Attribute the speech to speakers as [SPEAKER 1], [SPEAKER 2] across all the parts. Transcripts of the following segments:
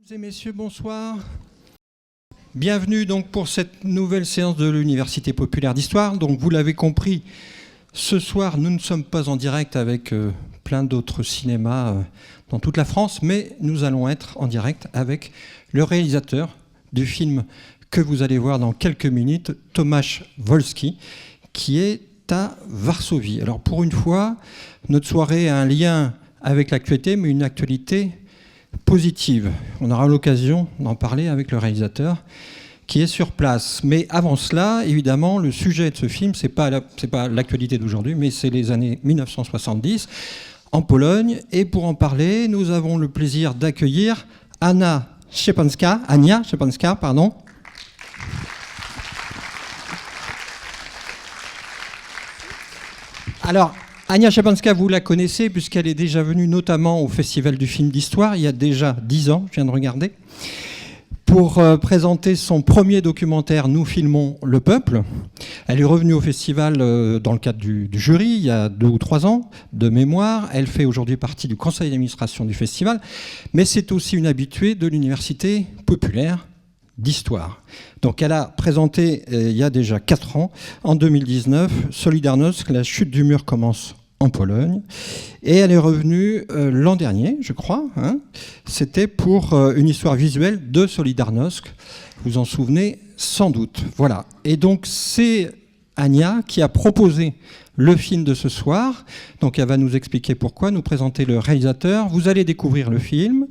[SPEAKER 1] Mesdames et messieurs, bonsoir. Bienvenue donc pour cette nouvelle séance de l'Université populaire d'histoire. Donc vous l'avez compris, ce soir nous ne sommes pas en direct avec plein d'autres cinémas dans toute la France, mais nous allons être en direct avec le réalisateur du film que vous allez voir dans quelques minutes, Tomasz Wolski, qui est à Varsovie. Alors pour une fois, notre soirée a un lien avec l'actualité, mais une actualité positive. On aura l'occasion d'en parler avec le réalisateur qui est sur place. Mais avant cela, évidemment, le sujet de ce film, c'est pas l'actualité d'aujourd'hui, mais c'est les années 1970 en Pologne. Et pour en parler, nous avons le plaisir d'accueillir Ania Szczepańska, pardon. Alors, Ania Szczepańska, vous la connaissez puisqu'elle est déjà venue notamment au Festival du film d'histoire il y a déjà 10 ans, je viens de regarder, pour présenter son premier documentaire « Nous filmons le peuple ». Elle est revenue au festival dans le cadre du jury il y a 2 ou 3 ans, de mémoire. Elle fait aujourd'hui partie du conseil d'administration du festival, mais c'est aussi une habituée de l'Université populaire d'histoire. Donc elle a présenté il y a déjà 4 ans, en 2019, Solidarność, la chute du mur commence en Pologne, et elle est revenue l'an dernier, je crois, c'était pour une histoire visuelle de Solidarność, vous en souvenez sans doute. Voilà, et donc c'est Ania qui a proposé le film de ce soir, donc elle va nous expliquer pourquoi, nous présenter le réalisateur, vous allez découvrir le film.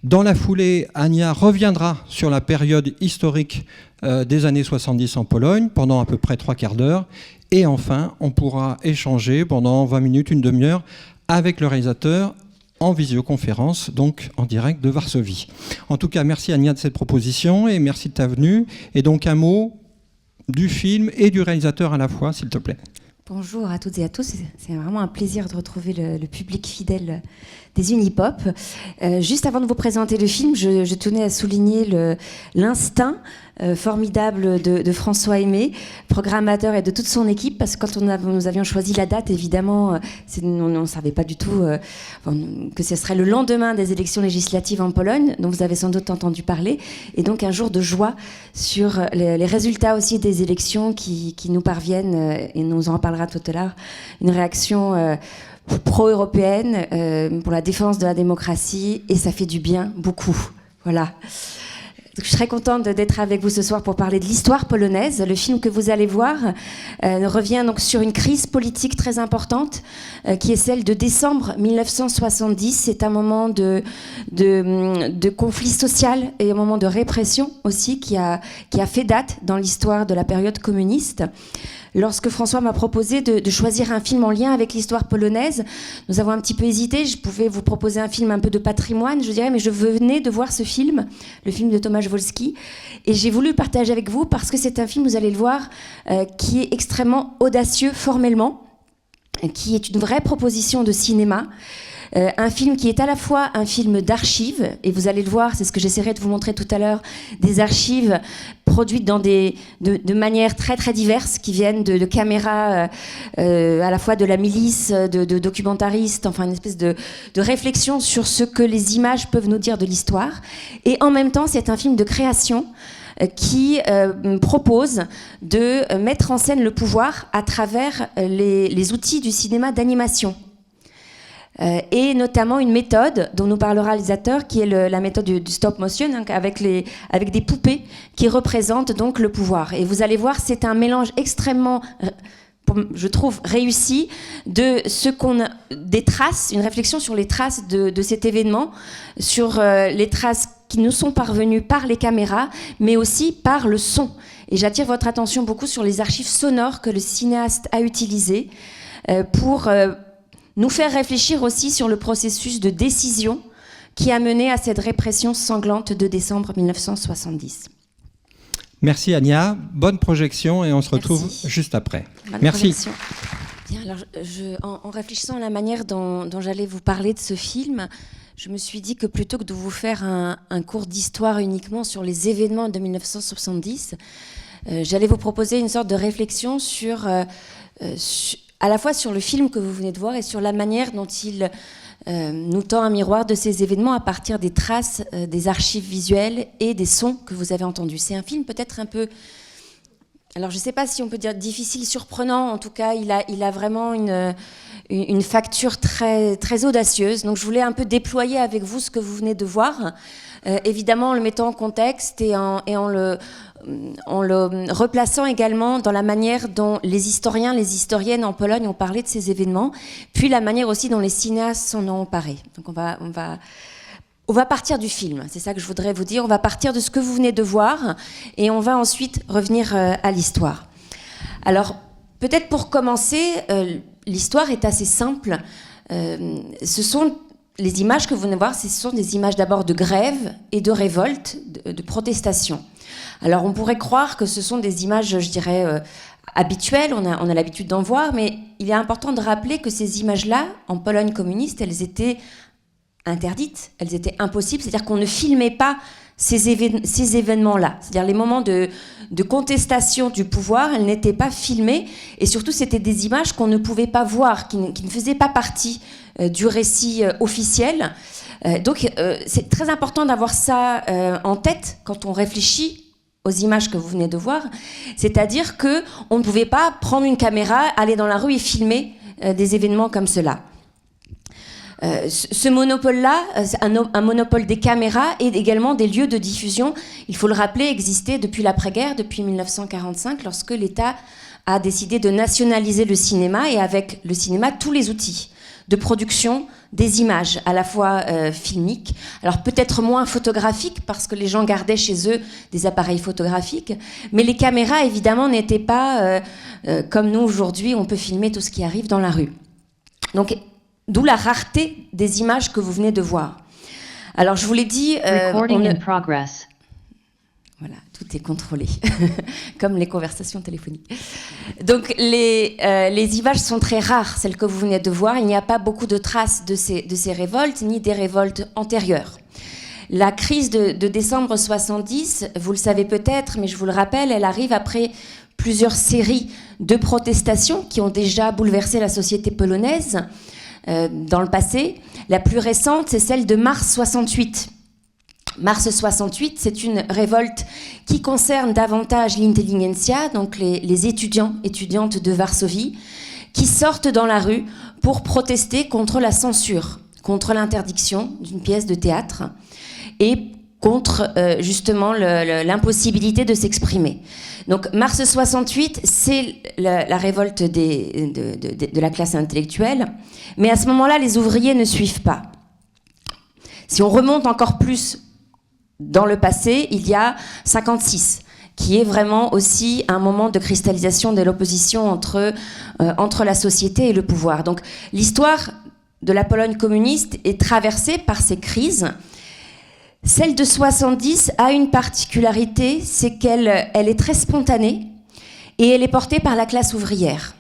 [SPEAKER 1] Dans la foulée, Ania reviendra sur la période historique des années 70 en Pologne pendant à peu près 3/4 d'heure. Et enfin, on pourra échanger pendant 20 minutes, une demi-heure avec le réalisateur en visioconférence, donc en direct de Varsovie. En tout cas, merci Ania de cette proposition et merci de ta venue. Et donc un mot du film et du réalisateur à la fois, s'il te plaît.
[SPEAKER 2] Bonjour à toutes et à tous, c'est vraiment un plaisir de retrouver le public fidèle des Unipop. Juste avant de vous présenter le film, je tenais à souligner l'instinct formidable de François Aimé, programmateur, et de toute son équipe, parce que quand nous avions choisi la date, évidemment, on ne savait pas du tout que ce serait le lendemain des élections législatives en Pologne, dont vous avez sans doute entendu parler, et donc un jour de joie sur les résultats aussi des élections qui nous parviennent, et nous en parlera tout à l'heure, une réaction pro-européenne pour la défense de la démocratie, et ça fait du bien, beaucoup. Voilà. Donc, je suis très contente d'être avec vous ce soir pour parler de l'histoire polonaise. Le film que vous allez voir revient donc sur une crise politique très importante qui est celle de décembre 1970. C'est un moment de conflit social et un moment de répression aussi qui a fait date dans l'histoire de la période communiste. Lorsque François m'a proposé de choisir un film en lien avec l'histoire polonaise, nous avons un petit peu hésité. Je pouvais vous proposer un film un peu de patrimoine, je dirais, mais je venais de voir ce film, le film de Tomasz Wolski, et j'ai voulu le partager avec vous parce que c'est un film, vous allez le voir, qui est extrêmement audacieux formellement, qui est une vraie proposition de cinéma. Un film qui est à la fois un film d'archives, et vous allez le voir, c'est ce que j'essaierai de vous montrer tout à l'heure, des archives produites de manières très très diverses, qui viennent de caméras à la fois de la milice, de documentaristes, enfin une espèce de réflexion sur ce que les images peuvent nous dire de l'histoire. Et en même temps, c'est un film de création qui propose de mettre en scène le pouvoir à travers les outils du cinéma d'animation. Et notamment une méthode dont nous parlera le réalisateur, qui est la méthode du stop motion, hein, avec des poupées qui représentent donc le pouvoir. Et vous allez voir, c'est un mélange extrêmement, je trouve, réussi des traces, une réflexion sur les traces de cet événement, sur les traces qui nous sont parvenues par les caméras, mais aussi par le son. Et j'attire votre attention beaucoup sur les archives sonores que le cinéaste a utilisées pour nous faire réfléchir aussi sur le processus de décision qui a mené à cette répression sanglante de décembre 1970.
[SPEAKER 1] Merci Ania, bonne projection et on se retrouve juste après. Merci.
[SPEAKER 2] Bien, alors, en réfléchissant à la manière dont j'allais vous parler de ce film, je me suis dit que plutôt que de vous faire un cours d'histoire uniquement sur les événements de 1970, j'allais vous proposer une sorte de réflexion à la fois sur le film que vous venez de voir et sur la manière dont il nous tend un miroir de ces événements à partir des traces, des archives visuelles et des sons que vous avez entendus. C'est un film peut-être un peu... Alors je ne sais pas si on peut dire difficile, surprenant, en tout cas il a vraiment une facture très, très audacieuse. Donc je voulais un peu déployer avec vous ce que vous venez de voir, évidemment en le mettant en contexte et en le replaçant également dans la manière dont les historiens, les historiennes en Pologne ont parlé de ces événements, puis la manière aussi dont les cinéastes s'en ont emparés. Donc on va partir du film, c'est ça que je voudrais vous dire. On va partir de ce que vous venez de voir et on va ensuite revenir à l'histoire. Alors, peut-être pour commencer, l'histoire est assez simple. Ce sont les images que vous venez de voir, ce sont des images d'abord de grève et de révolte, de protestation. Alors, on pourrait croire que ce sont des images, je dirais, habituelles, on a l'habitude d'en voir, mais il est important de rappeler que ces images-là, en Pologne communiste, elles étaient interdites, elles étaient impossibles, c'est-à-dire qu'on ne filmait pas ces événements-là, c'est-à-dire les moments de contestation du pouvoir, elles n'étaient pas filmées, et surtout c'était des images qu'on ne pouvait pas voir, qui ne faisaient pas partie du récit officiel. Donc c'est très important d'avoir ça en tête quand on réfléchit aux images que vous venez de voir, c'est-à-dire qu'on ne pouvait pas prendre une caméra, aller dans la rue et filmer des événements comme cela. Ce monopole-là, un monopole des caméras et également des lieux de diffusion, il faut le rappeler, existait depuis l'après-guerre, depuis 1945, lorsque l'État a décidé de nationaliser le cinéma et avec le cinéma, tous les outils de production des images, à la fois filmiques, alors peut-être moins photographiques parce que les gens gardaient chez eux des appareils photographiques, mais les caméras évidemment n'étaient pas comme nous aujourd'hui, on peut filmer tout ce qui arrive dans la rue. Donc, d'où la rareté des images que vous venez de voir. Alors, je vous l'ai dit... Voilà, tout est contrôlé, comme les conversations téléphoniques. Donc, les images sont très rares, celles que vous venez de voir. Il n'y a pas beaucoup de traces de ces révoltes, ni des révoltes antérieures. La crise de décembre 70, vous le savez peut-être, mais je vous le rappelle, elle arrive après plusieurs séries de protestations qui ont déjà bouleversé la société polonaise dans le passé. La plus récente, c'est celle de mars 68. Mars 68, c'est une révolte qui concerne davantage l'intelligentsia, donc les étudiantes de Varsovie, qui sortent dans la rue pour protester contre la censure, contre l'interdiction d'une pièce de théâtre et contre justement l'impossibilité de s'exprimer. Donc mars 68, c'est la révolte de la classe intellectuelle, mais à ce moment-là, les ouvriers ne suivent pas. Si on remonte encore plus dans le passé, il y a 56, qui est vraiment aussi un moment de cristallisation de l'opposition entre la société et le pouvoir. Donc l'histoire de la Pologne communiste est traversée par ces crises. Celle de 70 a une particularité, c'est qu'elle est très spontanée et elle est portée par la classe ouvrière.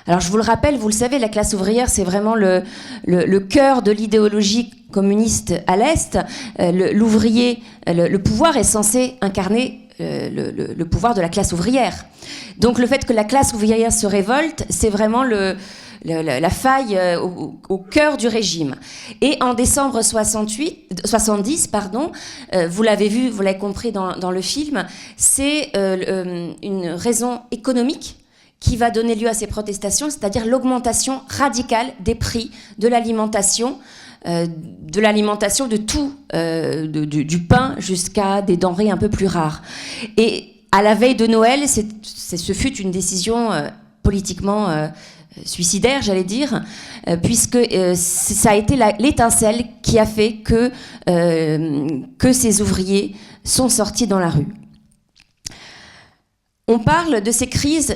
[SPEAKER 2] Alors je vous le rappelle, vous le savez, la classe ouvrière, c'est vraiment le cœur de l'idéologie communiste à l'Est. L'ouvrier, le pouvoir est censé incarner le pouvoir de la classe ouvrière. Donc le fait que la classe ouvrière se révolte, c'est vraiment la faille au cœur du régime. Et en décembre 70, vous l'avez vu, vous l'avez compris dans le film, c'est une raison économique qui va donner lieu à ces protestations, c'est-à-dire l'augmentation radicale des prix de l'alimentation, de tout, du pain jusqu'à des denrées un peu plus rares. Et à la veille de Noël, ce fut une décision politiquement suicidaire, j'allais dire, puisque ça a été l'étincelle qui a fait que ces ouvriers sont sortis dans la rue. On parle de ces crises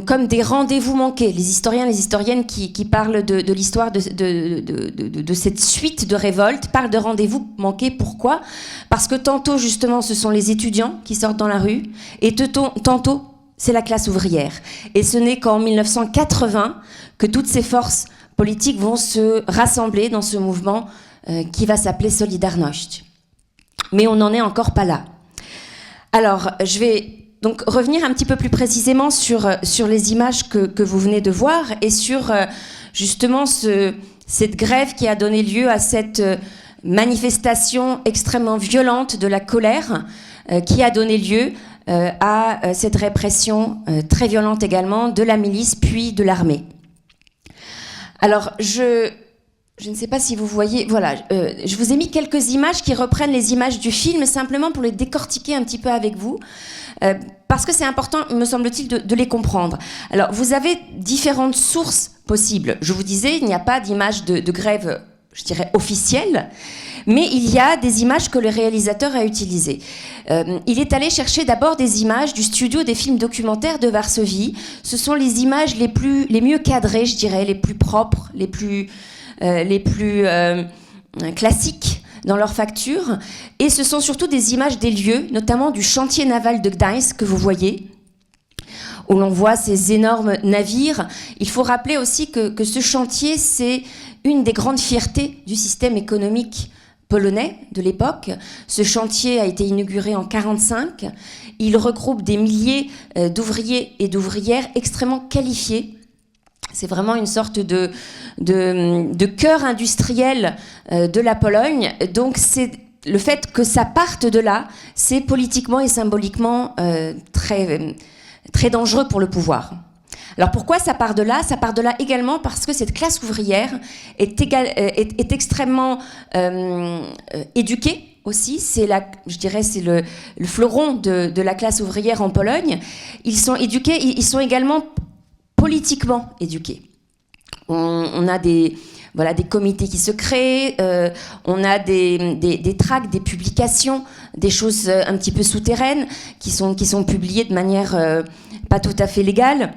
[SPEAKER 2] comme des rendez-vous manqués. Les historiens, les historiennes qui parlent de l'histoire de cette suite de révoltes parlent de rendez-vous manqués. Pourquoi ? Parce que tantôt, justement, ce sont les étudiants qui sortent dans la rue et tantôt, c'est la classe ouvrière. Et ce n'est qu'en 1980 que toutes ces forces politiques vont se rassembler dans ce mouvement qui va s'appeler Solidarność. Mais on n'en est encore pas là. Alors, je vais donc revenir un petit peu plus précisément sur les images que vous venez de voir et sur justement Cette grève qui a donné lieu à cette manifestation extrêmement violente de la colère, qui a donné lieu à cette répression très violente également de la milice puis de l'armée. Alors, je ne sais pas si vous voyez, voilà, je vous ai mis quelques images qui reprennent les images du film, simplement pour les décortiquer un petit peu avec vous, parce que c'est important, me semble-t-il, de les comprendre. Alors, vous avez différentes sources possibles. Je vous disais, il n'y a pas d'image de grève, je dirais, officielle, mais il y a des images que le réalisateur a utilisées. Il est allé chercher d'abord des images du studio des films documentaires de Varsovie. Ce sont les images les mieux cadrées, je dirais, les plus propres, les plus classiques dans leur facture. Et ce sont surtout des images des lieux, notamment du chantier naval de Gdańsk que vous voyez, où l'on voit ces énormes navires. Il faut rappeler aussi que ce chantier, c'est une des grandes fiertés du système économique polonais de l'époque. Ce chantier a été inauguré en 1945. Il regroupe des milliers d'ouvriers et d'ouvrières extrêmement qualifiés. C'est vraiment une sorte de cœur industriel de la Pologne. Donc c'est le fait que ça parte de là, c'est politiquement et symboliquement très, très dangereux pour le pouvoir. Alors pourquoi ça part de là ? Ça part de là également parce que cette classe ouvrière est extrêmement éduquée aussi. Je dirais, c'est le fleuron de la classe ouvrière en Pologne. Ils sont éduqués, ils sont également politiquement éduqués. On a des comités qui se créent, on a des tracts, des publications, des choses un petit peu souterraines qui sont publiées de manière pas tout à fait légale.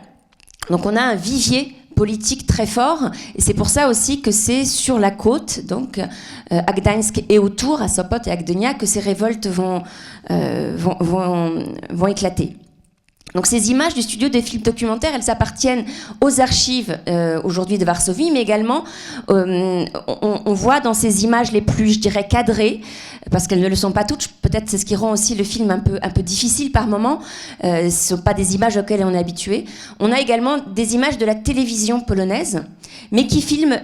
[SPEAKER 2] Donc on a un vivier politique très fort, et c'est pour ça aussi que c'est sur la côte, donc à Gdańsk et autour, à Sopot et à Gdynia, que ces révoltes vont éclater. Donc ces images du studio des films documentaires, elles appartiennent aux archives aujourd'hui de Varsovie, mais également on voit dans ces images les plus, je dirais, cadrées, parce qu'elles ne le sont pas toutes, peut-être c'est ce qui rend aussi le film un peu difficile par moments, ce ne sont pas des images auxquelles on est habitué. On a également des images de la télévision polonaise, mais qui filment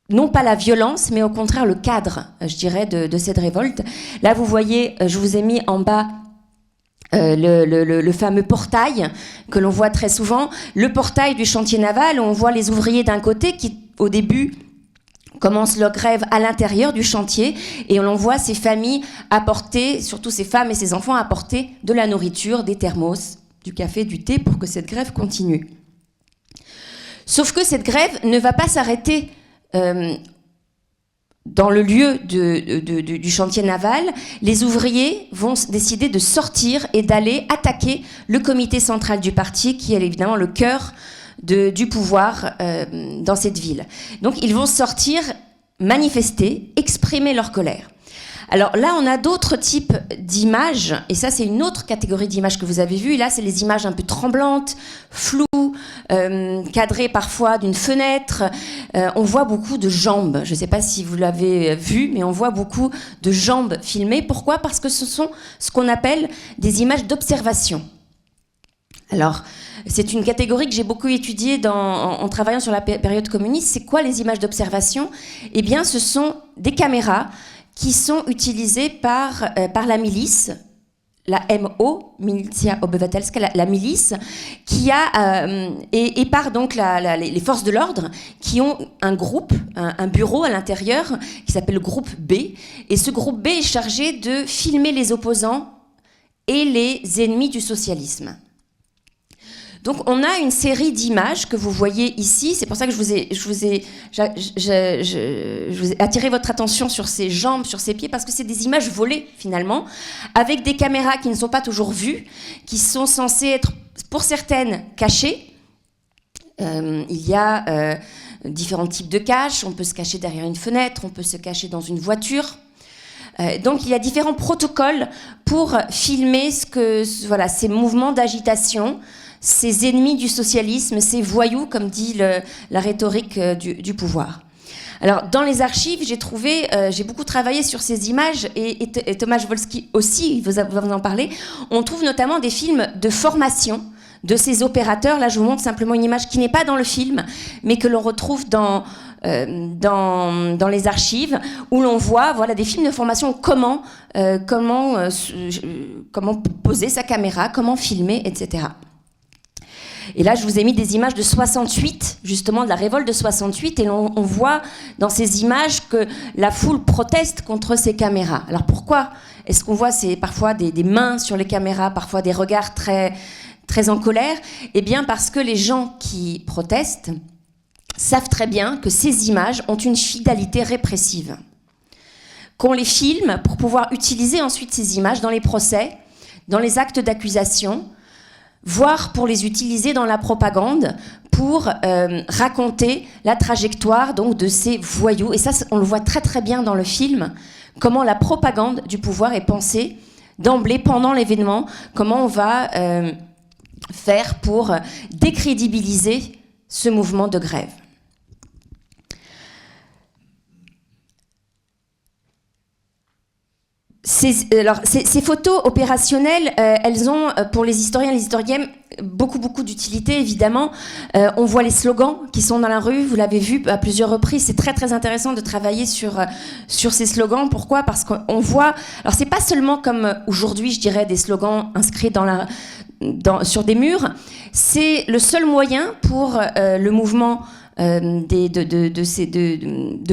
[SPEAKER 2] non pas la violence, mais au contraire le cadre, je dirais, de cette révolte. Là, vous voyez, je vous ai mis en bas le fameux portail que l'on voit très souvent, le portail du chantier naval, où on voit les ouvriers d'un côté qui, au début, commencent leur grève à l'intérieur du chantier, et on voit ces familles apporter, surtout ces femmes et ces enfants, apporter de la nourriture, des thermos, du café, du thé, pour que cette grève continue. Sauf que cette grève ne va pas s'arrêter dans le lieu du chantier naval. Les ouvriers vont décider de sortir et d'aller attaquer le comité central du parti, qui est évidemment le cœur du pouvoir dans cette ville. Donc ils vont sortir, manifester, exprimer leur colère. Alors là, on a d'autres types d'images, et ça c'est une autre catégorie d'images que vous avez vues. Là, c'est les images un peu tremblantes, floues, cadrées parfois d'une fenêtre. On voit beaucoup de jambes. Je ne sais pas si vous l'avez vu, mais on voit beaucoup de jambes filmées. Pourquoi ? Parce que ce sont ce qu'on appelle des images d'observation. Alors, c'est une catégorie que j'ai beaucoup étudiée en travaillant sur la période communiste. C'est quoi les images d'observation ? Eh bien, ce sont des caméras qui sont utilisées par la milice, la MO, Milicja Obywatelska, la milice, qui a, et par donc les forces de l'ordre, qui ont un groupe, un bureau à l'intérieur, qui s'appelle le groupe B. Et ce groupe B est chargé de filmer les opposants et les ennemis du socialisme. Donc on a une série d'images que vous voyez ici. C'est pour ça que je vous ai attiré votre attention sur ces jambes, sur ces pieds, parce que c'est des images volées finalement, avec des caméras qui ne sont pas toujours vues, qui sont censées être, pour certaines, cachées. Il y a différents types de caches. On peut se cacher derrière une fenêtre, on peut se cacher dans une voiture. Donc il y a différents protocoles pour filmer ces mouvements d'agitation, ces ennemis du socialisme, ces voyous, comme dit la rhétorique du pouvoir. Alors, dans les archives, j'ai beaucoup travaillé sur ces images, et Tomasz Wolski aussi, il va vous en parler. On trouve notamment des films de formation de ces opérateurs. Là, je vous montre simplement une image qui n'est pas dans le film, mais que l'on retrouve dans les archives, où l'on voit des films de formation, comment poser sa caméra, comment filmer, etc. Et là, je vous ai mis des images de 68, justement de la révolte de 68, et on voit dans ces images que la foule proteste contre ces caméras. Alors pourquoi est-ce qu'on voit parfois des mains sur les caméras, parfois des regards très, très en colère? Eh bien parce que les gens qui protestent savent très bien que ces images ont une finalité répressive. Qu'on les filme pour pouvoir utiliser ensuite ces images dans les procès, dans les actes d'accusation, voire pour les utiliser dans la propagande, pour raconter la trajectoire donc, de ces voyous. Et ça, on le voit très très bien dans le film, comment la propagande du pouvoir est pensée d'emblée pendant l'événement, comment on va faire pour décrédibiliser ce mouvement de grève. Ces photos opérationnelles, elles ont, pour les historiens et les historiennes, beaucoup d'utilité, évidemment. On voit les slogans qui sont dans la rue, vous l'avez vu à plusieurs reprises. C'est très, très intéressant de travailler sur ces slogans. Pourquoi ? Parce qu'on voit... Alors, c'est pas seulement comme aujourd'hui, je dirais, des slogans inscrits sur des murs. C'est le seul moyen pour le mouvement de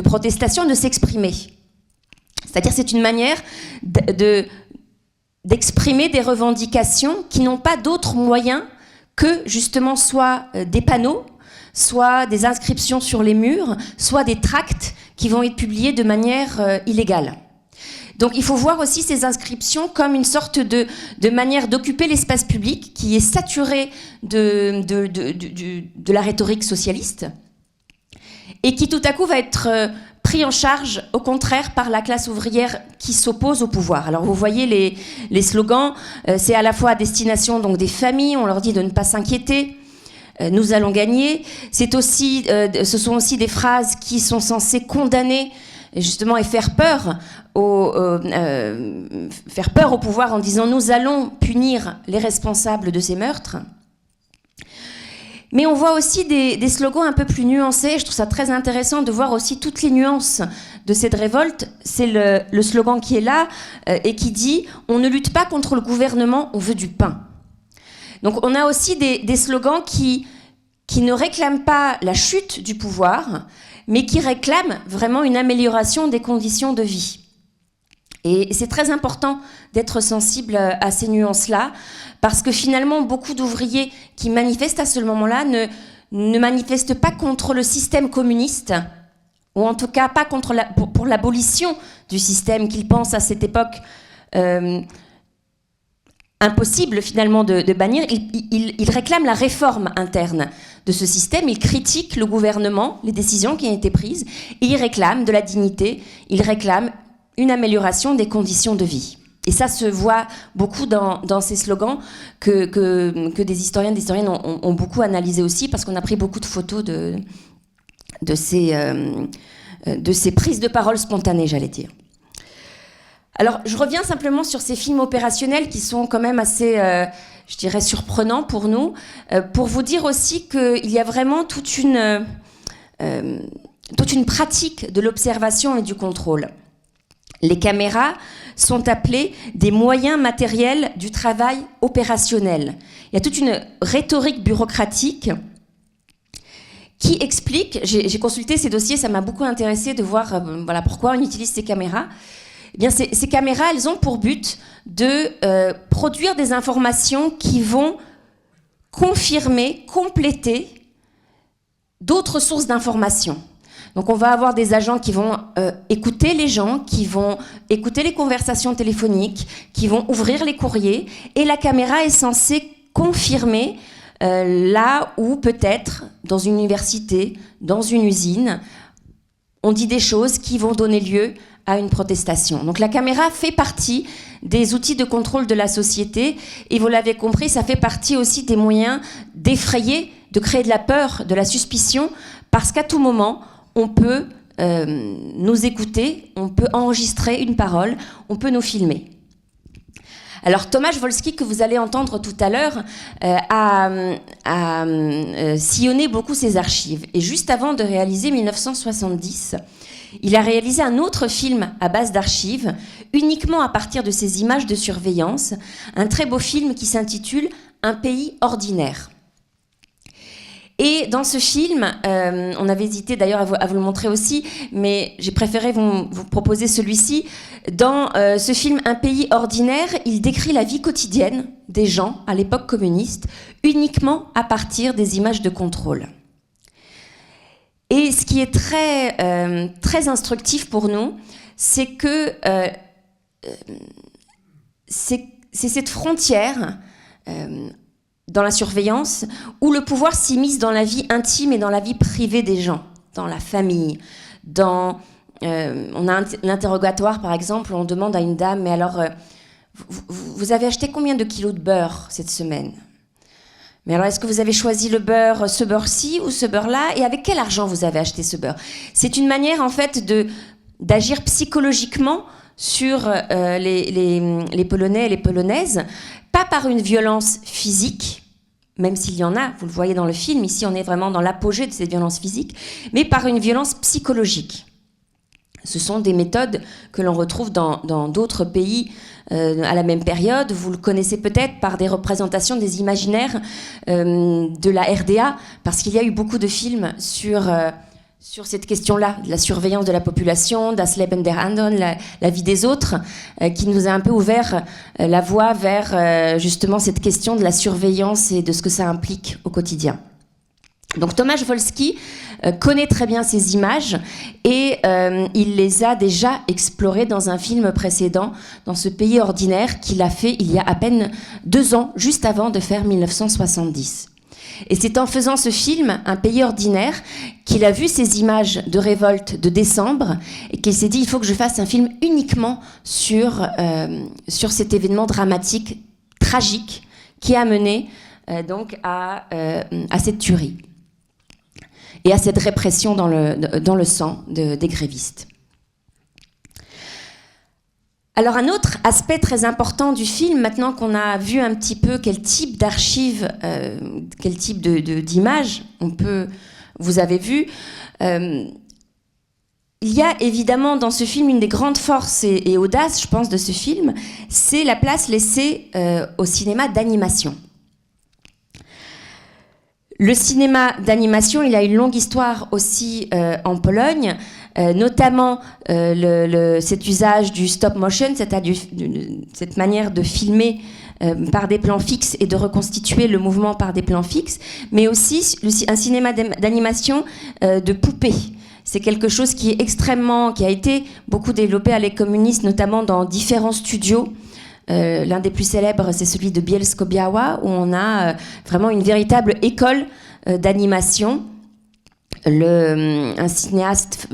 [SPEAKER 2] protestation de s'exprimer. C'est-à-dire c'est une manière d'exprimer des revendications qui n'ont pas d'autre moyen que justement soit des panneaux, soit des inscriptions sur les murs, soit des tracts qui vont être publiés de manière illégale. Donc il faut voir aussi ces inscriptions comme une sorte de manière d'occuper l'espace public qui est saturé de la rhétorique socialiste et qui tout à coup va être pris en charge, au contraire, par la classe ouvrière qui s'oppose au pouvoir. Alors vous voyez les slogans, c'est à la fois à destination donc, des familles, on leur dit de ne pas s'inquiéter, nous allons gagner. Ce sont aussi des phrases qui sont censées condamner justement et faire peur au pouvoir en disant nous allons punir les responsables de ces meurtres. Mais on voit aussi des slogans un peu plus nuancés. Je trouve ça très intéressant de voir aussi toutes les nuances de cette révolte. C'est le slogan qui est là et qui dit « On ne lutte pas contre le gouvernement, on veut du pain ». Donc on a aussi des slogans qui ne réclament pas la chute du pouvoir, mais qui réclament vraiment une amélioration des conditions de vie. Et c'est très important d'être sensible à ces nuances-là, parce que finalement, beaucoup d'ouvriers qui manifestent à ce moment-là ne manifestent pas contre le système communiste, ou en tout cas pas pour l'abolition du système qu'ils pensent à cette époque impossible finalement de bannir. Ils réclament la réforme interne de ce système, ils critiquent le gouvernement, les décisions qui ont été prises, et ils réclament de la dignité, ils réclament une amélioration des conditions de vie. Et ça se voit beaucoup dans ces slogans que des historiens et des historiennes ont beaucoup analysé aussi, parce qu'on a pris beaucoup de photos de ces prises de parole spontanées, j'allais dire. Alors, je reviens simplement sur ces films opérationnels qui sont quand même assez, je dirais, surprenants pour nous, pour vous dire aussi qu'il y a vraiment toute une pratique de l'observation et du contrôle. Les caméras sont appelées des moyens matériels du travail opérationnel. Il y a toute une rhétorique bureaucratique qui explique, j'ai consulté ces dossiers, ça m'a beaucoup intéressé de voir pourquoi on utilise ces caméras. Eh bien, ces caméras, elles ont pour but de produire des informations qui vont confirmer, compléter d'autres sources d'informations. Donc on va avoir des agents qui vont écouter les gens, qui vont écouter les conversations téléphoniques, qui vont ouvrir les courriers, et la caméra est censée confirmer là où peut-être dans une université, dans une usine, on dit des choses qui vont donner lieu à une protestation. Donc la caméra fait partie des outils de contrôle de la société, et vous l'avez compris, ça fait partie aussi des moyens d'effrayer, de créer de la peur, de la suspicion, parce qu'à tout moment, on peut nous écouter, on peut enregistrer une parole, on peut nous filmer. Alors Tomasz Wolski, que vous allez entendre tout à l'heure, a sillonné beaucoup ses archives. Et juste avant de réaliser 1970, il a réalisé un autre film à base d'archives, uniquement à partir de ses images de surveillance, un très beau film qui s'intitule « Un pays ordinaire ». Et dans ce film, on avait hésité d'ailleurs à vous le montrer aussi, mais j'ai préféré vous proposer celui-ci. Dans ce film « Un pays ordinaire », il décrit la vie quotidienne des gens à l'époque communiste, uniquement à partir des images de contrôle. Et ce qui est très instructif pour nous, c'est que c'est cette frontière dans la surveillance, où le pouvoir s'immisce dans la vie intime et dans la vie privée des gens, dans la famille, on a un interrogatoire, par exemple, où on demande à une dame, mais alors, vous avez acheté combien de kilos de beurre cette semaine ? Mais alors, est-ce que vous avez choisi le beurre, ce beurre-ci ou ce beurre-là ? Et avec quel argent vous avez acheté ce beurre ? C'est une manière, en fait, d'agir psychologiquement sur les Polonais et les Polonaises, pas par une violence physique, même s'il y en a, vous le voyez dans le film, ici on est vraiment dans l'apogée de cette violence physique, mais par une violence psychologique. Ce sont des méthodes que l'on retrouve dans d'autres pays à la même période. Vous le connaissez peut-être par des représentations des imaginaires de la RDA, parce qu'il y a eu beaucoup de films sur cette question-là, de la surveillance de la population, das Leben der anderen, la vie des autres, qui nous a un peu ouvert la voie vers justement cette question de la surveillance et de ce que ça implique au quotidien. Donc Tomasz Wolski connaît très bien ces images et il les a déjà explorées dans un film précédent, dans ce pays ordinaire qu'il a fait il y a à peine 2 ans, juste avant de faire 1970. Et c'est en faisant ce film, Un pays ordinaire, qu'il a vu ces images de révolte de décembre et qu'il s'est dit, il faut que je fasse un film uniquement sur cet événement dramatique, tragique, qui a mené donc à cette tuerie et à cette répression dans le sang des grévistes. Alors un autre aspect très important du film, maintenant qu'on a vu un petit peu quel type d'archives, quel type d'images vous avez vu, il y a évidemment dans ce film une des grandes forces et audaces, je pense, de ce film, c'est la place laissée au cinéma d'animation. Le cinéma d'animation, il a une longue histoire aussi en Pologne, notamment cet usage du stop motion, cette manière de filmer par des plans fixes et de reconstituer le mouvement par des plans fixes, mais aussi un cinéma d'animation de poupées. C'est quelque chose qui a été beaucoup développé à l'école communiste, notamment dans différents studios. L'un des plus célèbres, c'est celui de Bielsko-Biała, où on a vraiment une véritable école d'animation. Un cinéaste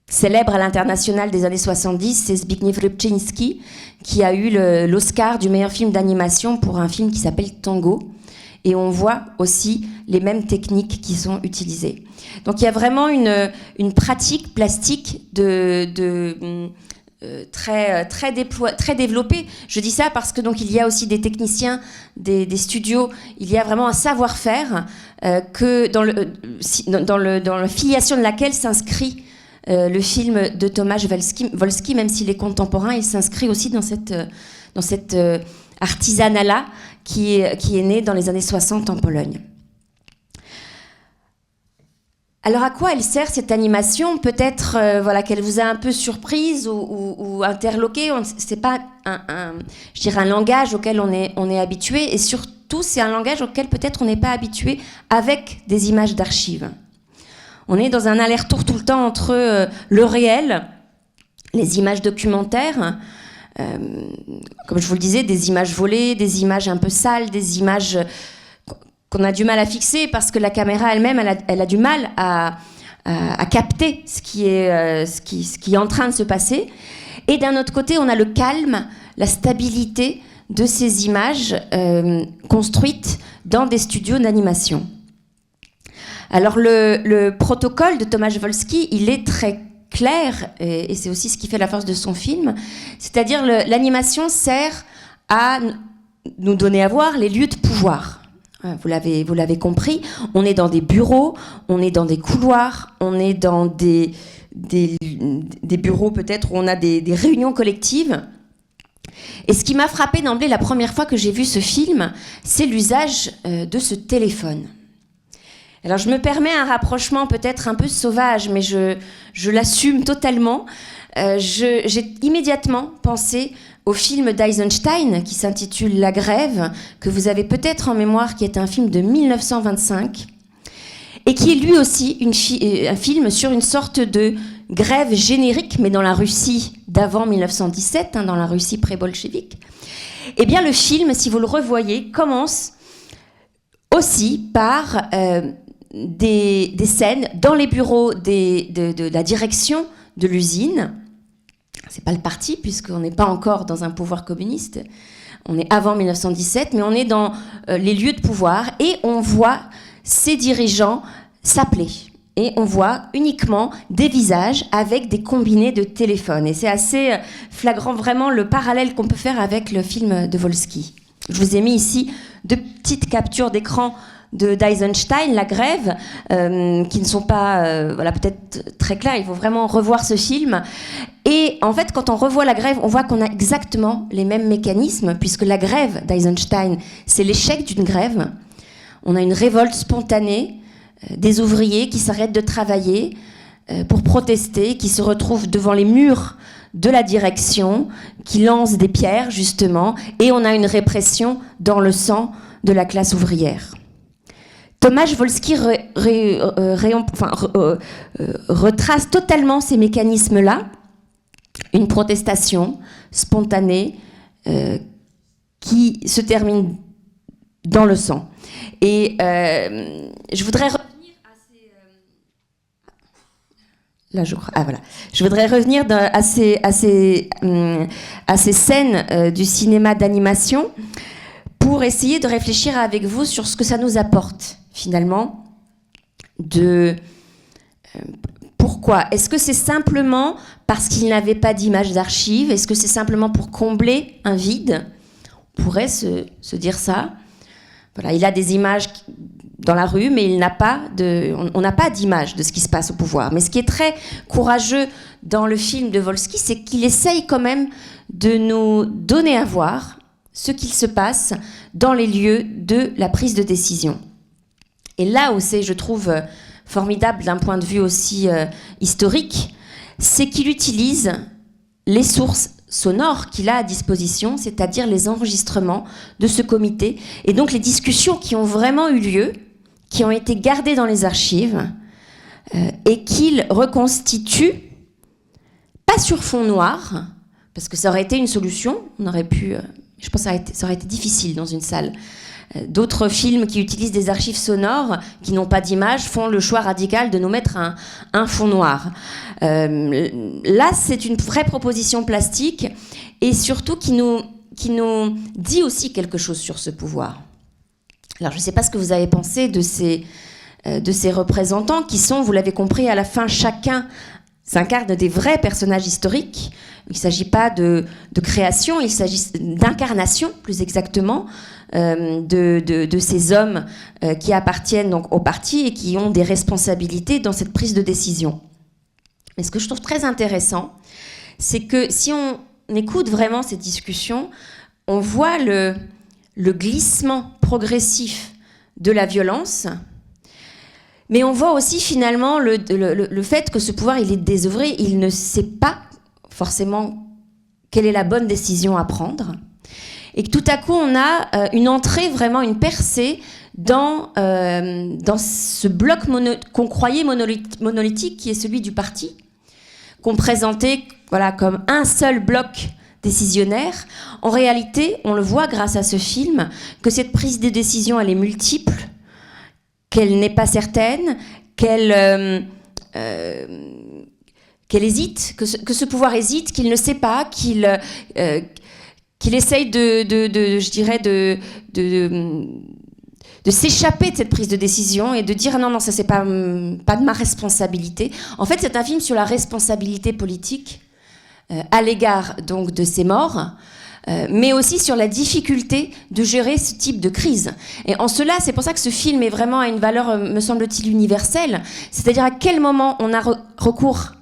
[SPEAKER 2] célèbre à l'international des années 70, c'est Zbigniew Rybczyński, qui a eu l'Oscar du meilleur film d'animation pour un film qui s'appelle Tango. Et on voit aussi les mêmes techniques qui sont utilisées. Donc il y a vraiment une pratique plastique très développée. Je dis ça parce que donc il y a aussi des techniciens, des studios. Il y a vraiment un savoir-faire que dans la filiation de laquelle s'inscrit le film de Tomasz Wolski, même s'il est contemporain, il s'inscrit aussi dans cette artisanat qui est né dans les années 60 en Pologne. Alors à quoi elle sert cette animation ? Peut-être qu'elle vous a un peu surprise ou interloquée. C'est pas un langage auquel on est habitué, et surtout c'est un langage auquel peut-être on n'est pas habitué avec des images d'archives. On est dans un aller-retour tout le temps entre le réel, les images documentaires, comme je vous le disais, des images volées, des images un peu sales, des images qu'on a du mal à fixer parce que la caméra elle-même, elle a du mal à capter ce qui est en train de se passer. Et d'un autre côté, on a le calme, la stabilité de ces images construites dans des studios d'animation. Alors le protocole de Tomasz Wolski, il est très clair, et c'est aussi ce qui fait la force de son film, c'est-à-dire l'animation sert à nous donner à voir les lieux de pouvoir. Vous l'avez compris, on est dans des bureaux, on est dans des couloirs, on est dans des bureaux peut-être où on a des réunions collectives. Et ce qui m'a frappé d'emblée la première fois que j'ai vu ce film, c'est l'usage de ce téléphone. Alors je me permets un rapprochement peut-être un peu sauvage, mais je l'assume totalement. J'ai immédiatement pensé au film d'Eisenstein qui s'intitule La Grève, que vous avez peut-être en mémoire, qui est un film de 1925, et qui est lui aussi un film sur une sorte de grève générique, mais dans la Russie d'avant 1917, dans la Russie pré-bolchevique. Eh bien, le film, si vous le revoyez, commence aussi par des scènes dans les bureaux de la direction de l'usine. C'est pas le parti, puisqu'on n'est pas encore dans un pouvoir communiste. On est avant 1917, mais on est dans les lieux de pouvoir, et on voit ces dirigeants s'appeler. Et on voit uniquement des visages avec des combinés de téléphone. Et c'est assez flagrant, vraiment, le parallèle qu'on peut faire avec le film de Volsky. Je vous ai mis ici 2 petites captures d'écran d'Eisenstein, La Grève, qui ne sont pas peut-être très claires. Il faut vraiment revoir ce film. Et en fait, quand on revoit La Grève, on voit qu'on a exactement les mêmes mécanismes, puisque la grève d'Eisenstein, c'est l'échec d'une grève. On a une révolte spontanée des ouvriers qui s'arrêtent de travailler pour protester, qui se retrouvent devant les murs de la direction, qui lancent des pierres, justement, et on a une répression dans le sang de la classe ouvrière. Tomasz Wolski retrace totalement ces mécanismes-là, une protestation spontanée qui se termine dans le sang. Et je voudrais revenir à ces... Là, je crois... Ah, voilà. Je voudrais revenir à ces scènes du cinéma d'animation pour essayer de réfléchir avec vous sur ce que ça nous apporte, finalement, pourquoi ? Est-ce que c'est simplement parce qu'il n'avait pas d'images d'archives ? Est-ce que c'est simplement pour combler un vide ? On pourrait se dire ça. Voilà, il a des images dans la rue, mais on n'a pas d'image de ce qui se passe au pouvoir. Mais ce qui est très courageux dans le film de Volsky, c'est qu'il essaye quand même de nous donner à voir ce qu'il se passe dans les lieux de la prise de décision. Et là où c'est, je trouve, formidable d'un point de vue aussi historique, c'est qu'il utilise les sources sonores qu'il a à disposition, c'est-à-dire les enregistrements de ce comité, et donc les discussions qui ont vraiment eu lieu, qui ont été gardées dans les archives, et qu'il reconstitue, pas sur fond noir, parce que ça aurait été une solution, on aurait pu... je pense que ça aurait été difficile dans une salle. D'autres films qui utilisent des archives sonores, qui n'ont pas d'image, font le choix radical de nous mettre un fond noir. Là, c'est une vraie proposition plastique, et surtout qui nous dit aussi quelque chose sur ce pouvoir. Alors, je ne sais pas ce que vous avez pensé de ces représentants qui sont, vous l'avez compris, à la fin, chacun s'incarne des vrais personnages historiques. Il ne s'agit pas de création, il s'agit d'incarnation, plus exactement, de ces hommes qui appartiennent donc au parti et qui ont des responsabilités dans cette prise de décision. Mais ce que je trouve très intéressant, c'est que si on écoute vraiment ces discussions, on voit le glissement progressif de la violence, mais on voit aussi finalement le fait que ce pouvoir, il est désœuvré, il ne sait pas forcément quelle est la bonne décision à prendre. Et que tout à coup, on a une entrée, vraiment une percée dans ce bloc qu'on croyait monolithique, qui est celui du parti, qu'on présentait comme un seul bloc décisionnaire. En réalité, on le voit grâce à ce film, que cette prise de décision, elle est multiple, qu'elle n'est pas certaine, qu'elle hésite, que ce pouvoir hésite, qu'il ne sait pas, qu'il essaye s'échapper de cette prise de décision et de dire non, ça c'est pas de ma responsabilité. En fait, c'est un film sur la responsabilité politique à l'égard donc de ces morts, mais aussi sur la difficulté de gérer ce type de crise. Et en cela, c'est pour ça que ce film est vraiment à une valeur, me semble-t-il, universelle. C'est-à-dire à quel moment on a recours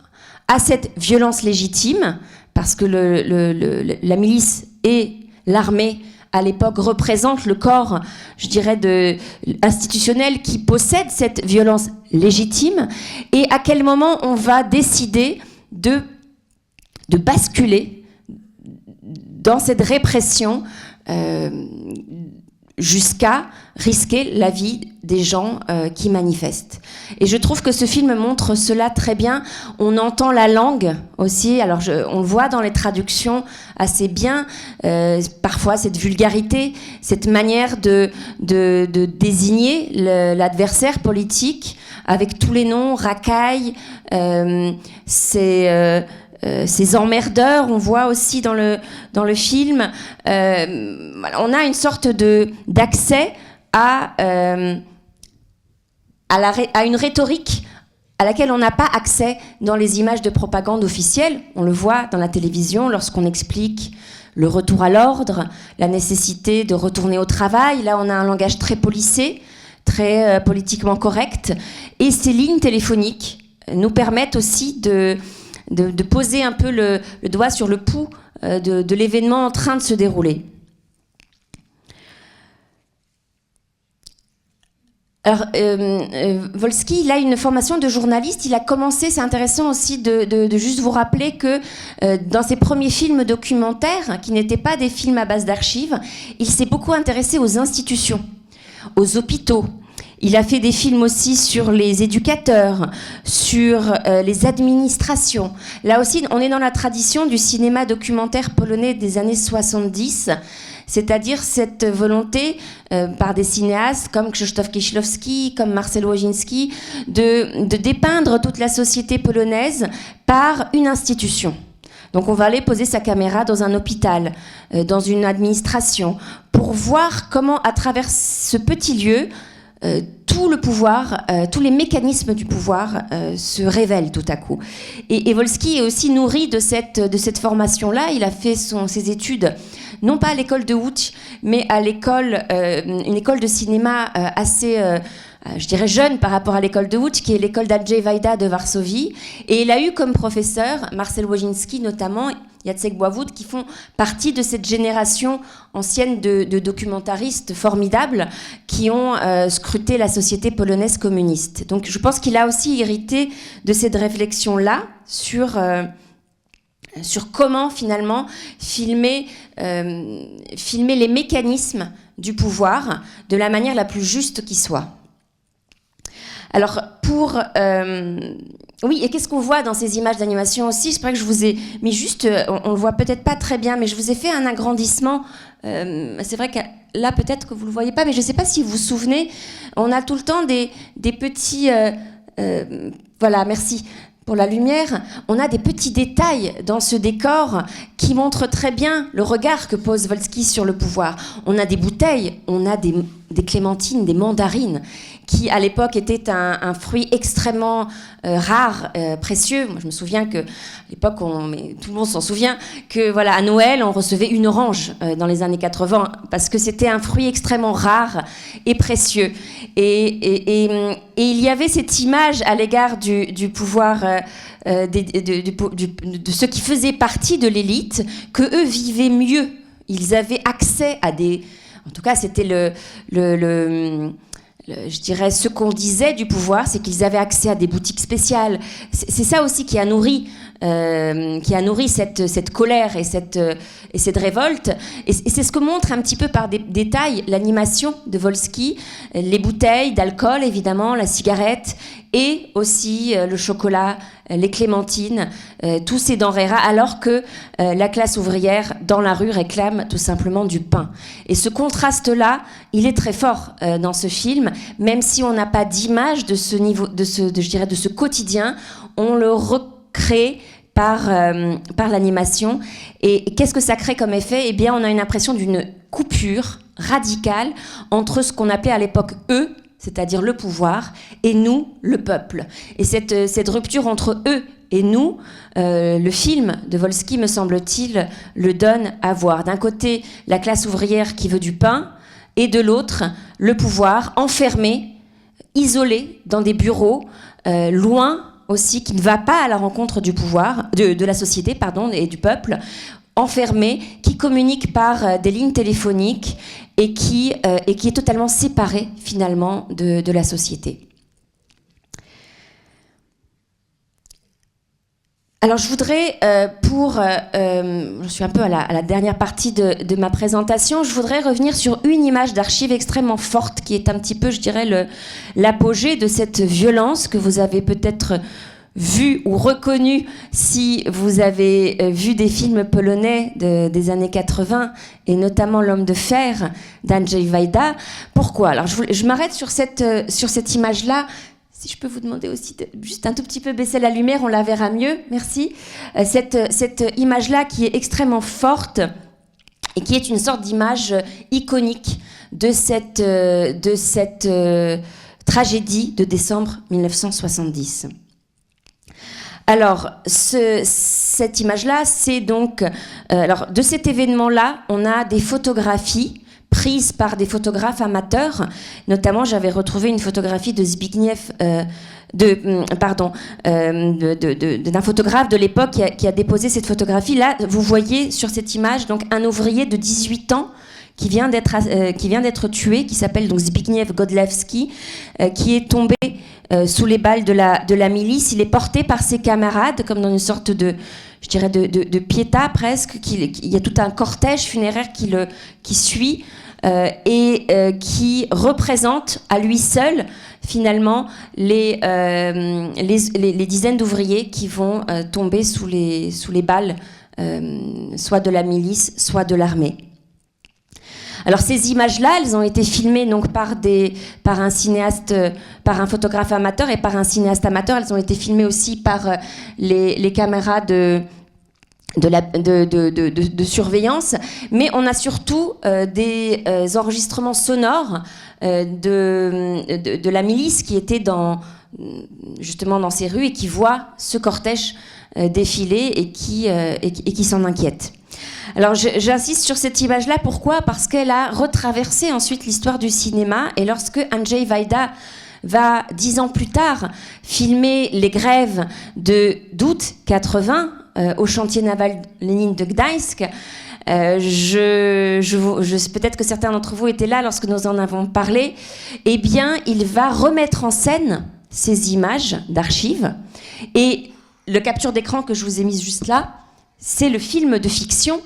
[SPEAKER 2] à cette violence légitime, parce que la milice et l'armée à l'époque représente le corps, je dirais, institutionnel qui possède cette violence légitime, et à quel moment on va décider de basculer dans cette répression jusqu'à risquer la vie des gens qui manifestent. Et je trouve que ce film montre cela très bien. On entend la langue aussi, alors on le voit dans les traductions assez bien, parfois cette vulgarité, cette manière de désigner l'adversaire politique avec tous les noms, racailles, ces emmerdeurs, on voit aussi dans le film, on a une sorte d'accès à une rhétorique à laquelle on n'a pas accès dans les images de propagande officielles. On le voit dans la télévision lorsqu'on explique le retour à l'ordre, la nécessité de retourner au travail. Là, on a un langage très policé, très politiquement correct. Et ces lignes téléphoniques nous permettent aussi de poser un peu le doigt sur le pouls de l'événement en train de se dérouler. Alors, Wolski, il a une formation de journaliste. Il a commencé, c'est intéressant aussi de juste vous rappeler que dans ses premiers films documentaires, qui n'étaient pas des films à base d'archives, il s'est beaucoup intéressé aux institutions, aux hôpitaux. Il a fait des films aussi sur les éducateurs, sur les administrations. Là aussi, on est dans la tradition du cinéma documentaire polonais des années 70, c'est-à-dire cette volonté par des cinéastes comme Krzysztof Kieślowski, comme Marcel Łosiński, de dépeindre toute la société polonaise par une institution. Donc on va aller poser sa caméra dans un hôpital, dans une administration, pour voir comment, à travers ce petit lieu, tout le pouvoir, tous les mécanismes du pouvoir se révèlent tout à coup. Et Wolski est aussi nourri de cette formation-là. Il a fait ses études, non pas à l'école de Łódź, mais à une école de cinéma assez, je dirais, jeune par rapport à l'école de Łódź, qui est l'école d'Andrzej Wajda de Varsovie. Et il a eu comme professeur Marcel Łosiński notamment, Jacek Bławut, qui font partie de cette génération ancienne de documentaristes formidables qui ont scruté la société polonaise communiste. Donc je pense qu'il a aussi hérité de cette réflexion-là sur comment finalement filmer les mécanismes du pouvoir de la manière la plus juste qui soit. Alors, oui, et qu'est-ce qu'on voit dans ces images d'animation aussi? C'est vrai que je vous ai mis juste, on le voit peut-être pas très bien, mais je vous ai fait un agrandissement. C'est vrai que là, peut-être que vous le voyez pas, mais je sais pas si vous vous souvenez, on a tout le temps des petits... voilà, merci pour la lumière. On a des petits détails dans ce décor qui montrent très bien le regard que pose Wolski sur le pouvoir. On a des bouteilles, on a des clémentines, des mandarines, qui à l'époque était un fruit extrêmement rare, précieux. Moi, je me souviens que à l'époque, mais tout le monde s'en souvient, que voilà, à Noël, on recevait une orange dans les années 80 parce que c'était un fruit extrêmement rare et précieux. Et il y avait cette image à l'égard du pouvoir de ceux qui faisaient partie de l'élite, que eux vivaient mieux. Ils avaient accès à des... En tout cas, c'était je dirais, ce qu'on disait du pouvoir, c'est qu'ils avaient accès à des boutiques spéciales. C'est ça aussi qui a nourri cette colère et cette révolte. Et c'est ce que montre un petit peu par des détails l'animation de Wolski, les bouteilles d'alcool, évidemment, la cigarette, et aussi le chocolat, les clémentines, tous ces denrées rares, alors que la classe ouvrière, dans la rue, réclame tout simplement du pain. Et ce contraste-là, il est très fort dans ce film, même si on n'a pas d'image de ce niveau, de ce quotidien, on le recrée par l'animation. Et qu'est-ce que ça crée comme effet? Eh bien, on a une impression d'une coupure radicale entre ce qu'on appelait à l'époque eux, c'est-à-dire le pouvoir, et nous, le peuple. Et cette rupture entre eux et nous, le film de Wolski, me semble-t-il, le donne à voir. D'un côté, la classe ouvrière qui veut du pain, et de l'autre, le pouvoir enfermé, isolé dans des bureaux, loin aussi, qui ne va pas à la rencontre du pouvoir, de la société, pardon, et du peuple, enfermé, qui communique par des lignes téléphoniques et qui est totalement séparé finalement de la société. Alors je voudrais, je suis un peu à la dernière partie de ma présentation, je voudrais revenir sur une image d'archive extrêmement forte qui est un petit peu, je dirais, l'apogée de cette violence que vous avez peut-être vue ou reconnue si vous avez vu des films polonais des années 80 et notamment L'Homme de Fer d'Andrzej Wajda. Pourquoi ? Alors je m'arrête sur cette image-là. Si je peux vous demander aussi de juste un tout petit peu baisser la lumière, on la verra mieux. Merci. Cette image-là qui est extrêmement forte et qui est une sorte d'image iconique de cette tragédie de décembre 1970. Alors, cette image-là, c'est donc... alors, de cet événement-là, on a des photographies prises par des photographes amateurs. Notamment, j'avais retrouvé une photographie de Zbigniew, d'un photographe de l'époque qui a déposé cette photographie. Là, vous voyez sur cette image donc un ouvrier de 18 ans qui vient d'être tué, qui s'appelle donc Zbigniew Godlewski, qui est tombé sous les balles de la milice. Il est porté par ses camarades comme dans une sorte de piéta presque. Il y a tout un cortège funéraire qui suit et qui représente à lui seul finalement les dizaines d'ouvriers qui vont tomber sous les balles soit de la milice, soit de l'armée. Alors ces images-là, elles ont été filmées donc par un cinéaste, par un photographe amateur et par un cinéaste amateur. Elles ont été filmées aussi par les caméras de surveillance. Mais on a surtout des enregistrements sonores de la milice qui était justement dans ces rues et qui voit ce cortège défiler et qui s'en inquiète. Alors j'insiste sur cette image-là, pourquoi ? Parce qu'elle a retraversé ensuite l'histoire du cinéma, et lorsque Andrzej Wajda va 10 ans plus tard filmer les grèves d'août 80 au chantier naval Lénine de Gdańsk, peut-être que certains d'entre vous étaient là lorsque nous en avons parlé, eh bien il va remettre en scène ces images d'archives, et le capture d'écran que je vous ai mis juste là, c'est le film de fiction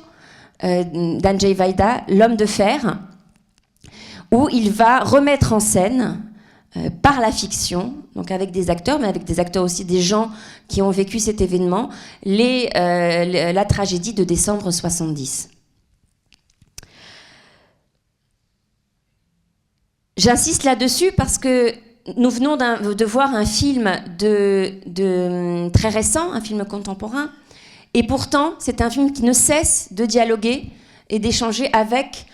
[SPEAKER 2] d'Andrzej Wajda, L'Homme de Fer, où il va remettre en scène, par la fiction, donc avec des acteurs, mais avec des acteurs aussi, des gens qui ont vécu cet événement, la tragédie de décembre 70. J'insiste là-dessus parce que nous venons de voir un film très récent, un film contemporain, et pourtant, c'est un film qui ne cesse de dialoguer et d'échanger avec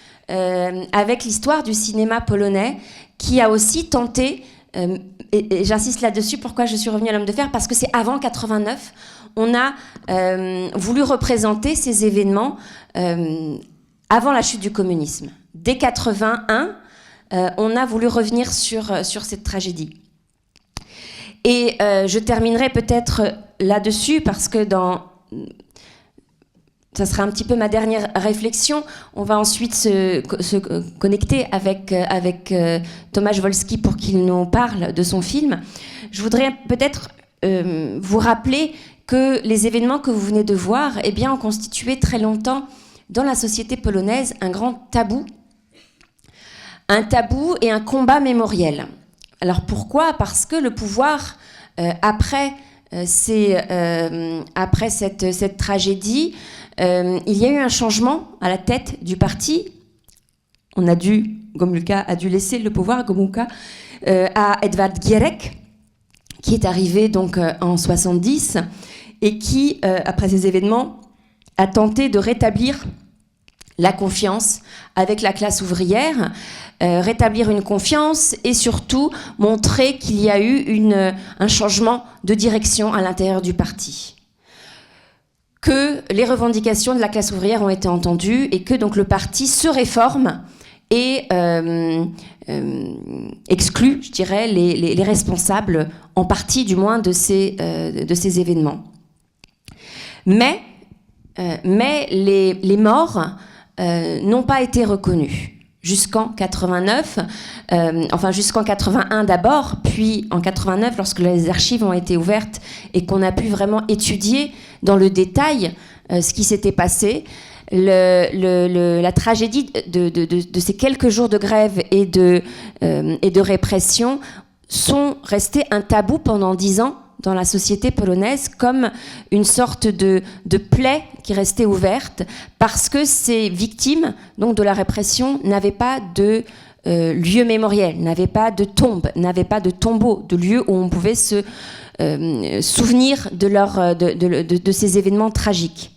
[SPEAKER 2] l'histoire du cinéma polonais, qui a aussi tenté, et j'insiste là-dessus, pourquoi je suis revenue à L'Homme de Fer, parce que c'est avant 89, on a voulu représenter ces événements avant la chute du communisme. Dès 81, on a voulu revenir sur cette tragédie. Et je terminerai peut-être là-dessus, parce que ça sera un petit peu ma dernière réflexion. On va ensuite se connecter avec Tomasz Wolski pour qu'il nous parle de son film. Je voudrais peut-être vous rappeler que les événements que vous venez de voir, eh bien, ont constitué très longtemps dans la société polonaise un grand tabou. Un tabou et un combat mémoriel. Alors pourquoi ? Parce que le pouvoir, après cette tragédie, il y a eu un changement à la tête du parti. Gomulka a dû laisser le pouvoir, Gomulka, à Edward Gierek, qui est arrivé donc en 70 et qui, après ces événements, a tenté de rétablir la confiance avec la classe ouvrière, rétablir une confiance et surtout montrer qu'il y a eu un changement de direction à l'intérieur du parti. Que les revendications de la classe ouvrière ont été entendues et que donc le parti se réforme et exclut, je dirais, les responsables, en partie du moins, de ces événements. Mais les morts n'ont pas été reconnus jusqu'en 89, jusqu'en 81 d'abord, puis en 89 lorsque les archives ont été ouvertes et qu'on a pu vraiment étudier dans le détail ce qui s'était passé. La tragédie de ces quelques jours de grève et de répression sont restés un tabou pendant 10 ans dans la société polonaise, comme une sorte de plaie qui restait ouverte, parce que ces victimes donc, de la répression n'avaient pas de lieu mémoriel, n'avaient pas de tombe, n'avaient pas de tombeau, de lieu où on pouvait se souvenir de ces événements tragiques.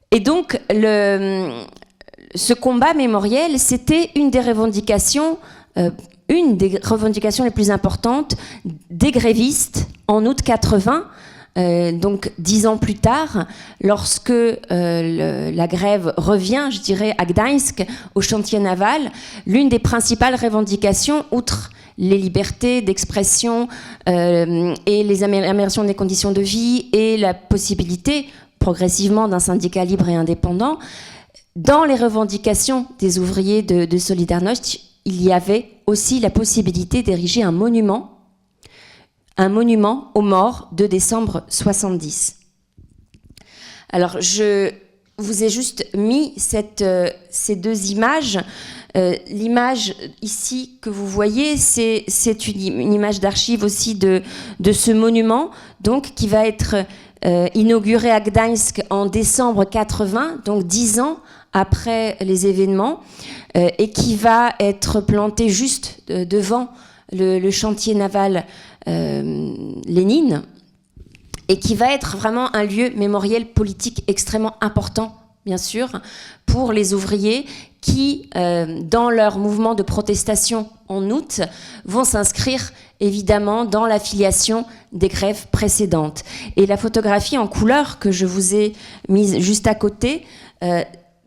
[SPEAKER 2] Et donc, ce combat mémoriel, c'était une des revendications les plus importantes des grévistes en août 80, donc 10 ans plus tard, lorsque la grève revient, je dirais, à Gdańsk, au chantier naval. L'une des principales revendications, outre les libertés d'expression et les améliorations des conditions de vie et la possibilité progressivement d'un syndicat libre et indépendant, dans les revendications des ouvriers de Solidarność, il y avait aussi la possibilité d'ériger un monument aux morts de décembre 70. Alors, je vous ai juste mis ces deux images. L'image ici que vous voyez, c'est une image d'archive aussi de ce monument, donc qui va être inauguré à Gdańsk en décembre 80, donc 10 ans après les événements, et qui va être planté juste devant le chantier naval Lénine, et qui va être vraiment un lieu mémoriel politique extrêmement important, bien sûr, pour les ouvriers qui, dans leur mouvement de protestation en août, vont s'inscrire évidemment dans l'affiliation des grèves précédentes. Et la photographie en couleur que je vous ai mise juste à côté,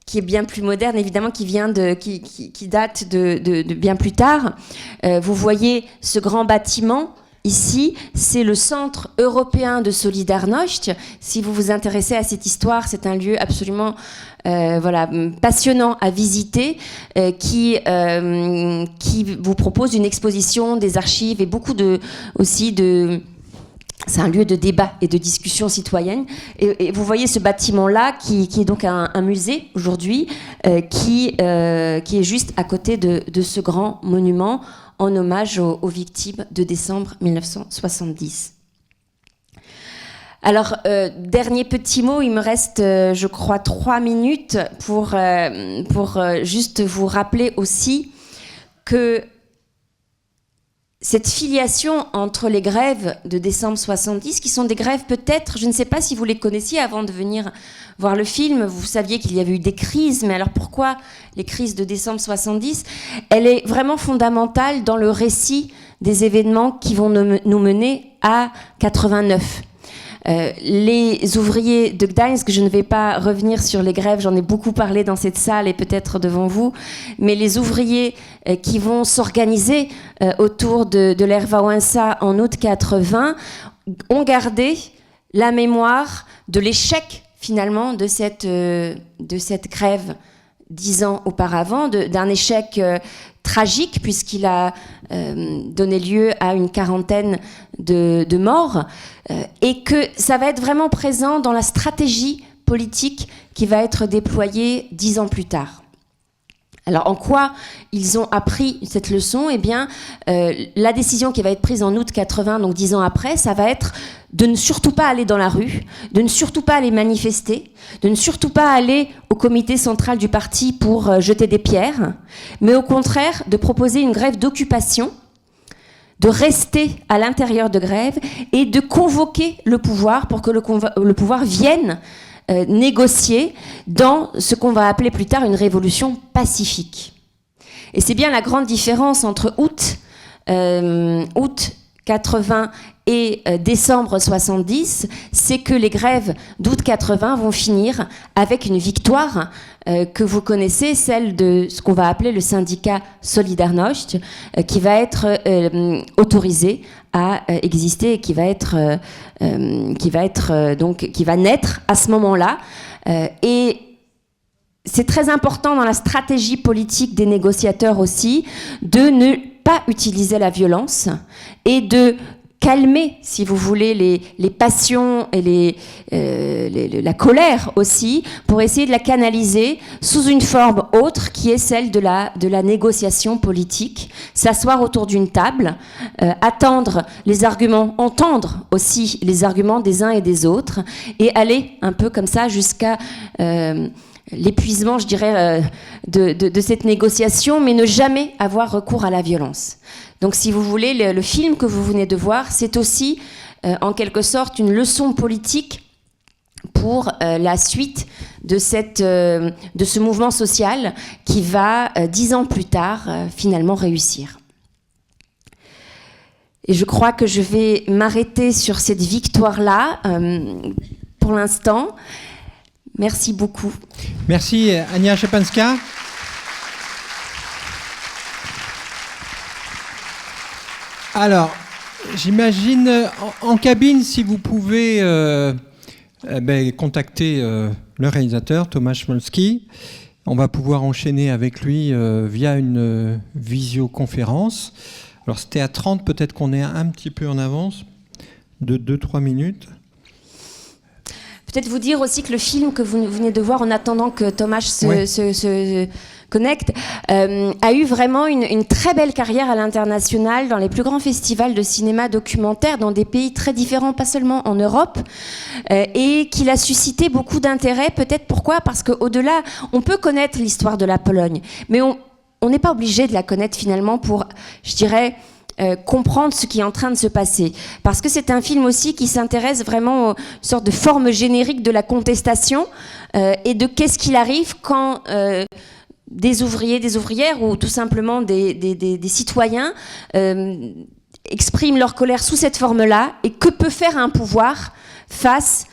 [SPEAKER 2] qui est bien plus moderne, évidemment, qui date de bien plus tard. Vous voyez ce grand bâtiment. Ici, c'est le Centre européen de Solidarność. Si vous vous intéressez à cette histoire, c'est un lieu absolument passionnant à visiter, qui vous propose une exposition, des archives et beaucoup c'est un lieu de débat et de discussion citoyenne. Et vous voyez ce bâtiment-là, qui est donc un musée aujourd'hui, qui est juste à côté de ce grand monument en hommage aux victimes de décembre 1970. Alors, dernier petit mot, il me reste, je crois, 3 minutes pour juste vous rappeler aussi que cette filiation entre les grèves de décembre 70, qui sont des grèves peut-être, je ne sais pas si vous les connaissiez avant de venir voir le film, vous saviez qu'il y avait eu des crises, mais alors pourquoi les crises de décembre 70 ? Elle est vraiment fondamentale dans le récit des événements qui vont nous mener à 89. Les ouvriers de Gdańsk, je ne vais pas revenir sur les grèves, j'en ai beaucoup parlé dans cette salle et peut-être devant vous, mais les ouvriers qui vont s'organiser autour de Lech Wałęsa en août 80 ont gardé la mémoire de l'échec finalement de cette grève 10 ans auparavant, d'un échec tragique puisqu'il a donné lieu à une quarantaine de morts, et que ça va être vraiment présent dans la stratégie politique qui va être déployée 10 ans plus tard. Alors, en quoi ils ont appris cette leçon ? Eh bien, la décision qui va être prise en août 80, donc 10 ans après, ça va être de ne surtout pas aller dans la rue, de ne surtout pas aller manifester, de ne surtout pas aller au comité central du parti pour jeter des pierres, mais au contraire de proposer une grève d'occupation, de rester à l'intérieur de grève et de convoquer le pouvoir pour que le pouvoir vienne négocier dans ce qu'on va appeler plus tard une révolution pacifique. Et c'est bien la grande différence entre août 80 et décembre 70, c'est que les grèves d'août 80 vont finir avec une victoire que vous connaissez, celle de ce qu'on va appeler le syndicat Solidarność, qui va être autorisé à exister et qui va naître à ce moment-là. Et c'est très important dans la stratégie politique des négociateurs aussi de ne pas utiliser la violence et de calmer, si vous voulez, les passions et la colère aussi, pour essayer de la canaliser sous une forme autre qui est celle de la négociation politique, s'asseoir autour d'une table, attendre les arguments, entendre aussi les arguments des uns et des autres, et aller un peu comme ça jusqu'à l'épuisement, je dirais, de cette négociation, mais ne jamais avoir recours à la violence. Donc, si vous voulez, le film que vous venez de voir, c'est aussi, en quelque sorte, une leçon politique pour la suite de ce mouvement social qui va, 10 ans plus tard, finalement réussir. Et je crois que je vais m'arrêter sur cette victoire-là, pour l'instant. Merci beaucoup.
[SPEAKER 1] Merci Ania Szczepanska. Alors, j'imagine en cabine, si vous pouvez contacter le réalisateur Tomasz Smolski, on va pouvoir enchaîner avec lui via une visioconférence. Alors c'était à 30, peut-être qu'on est un petit peu en avance de 2-3 minutes.
[SPEAKER 2] Peut-être vous dire aussi que le film que vous venez de voir en attendant que Tomasz se connecte a eu vraiment une très belle carrière à l'international dans les plus grands festivals de cinéma documentaire dans des pays très différents, pas seulement en Europe, et qu'il a suscité beaucoup d'intérêt. Peut-être pourquoi ? Parce qu'au-delà, on peut connaître l'histoire de la Pologne, mais on n'est pas obligé de la connaître finalement pour, je dirais, comprendre ce qui est en train de se passer. Parce que c'est un film aussi qui s'intéresse vraiment aux sortes de forme générique de la contestation et de qu'est-ce qu'il arrive quand des ouvriers, des ouvrières ou tout simplement des citoyens expriment leur colère sous cette forme-là, et que peut faire un pouvoir face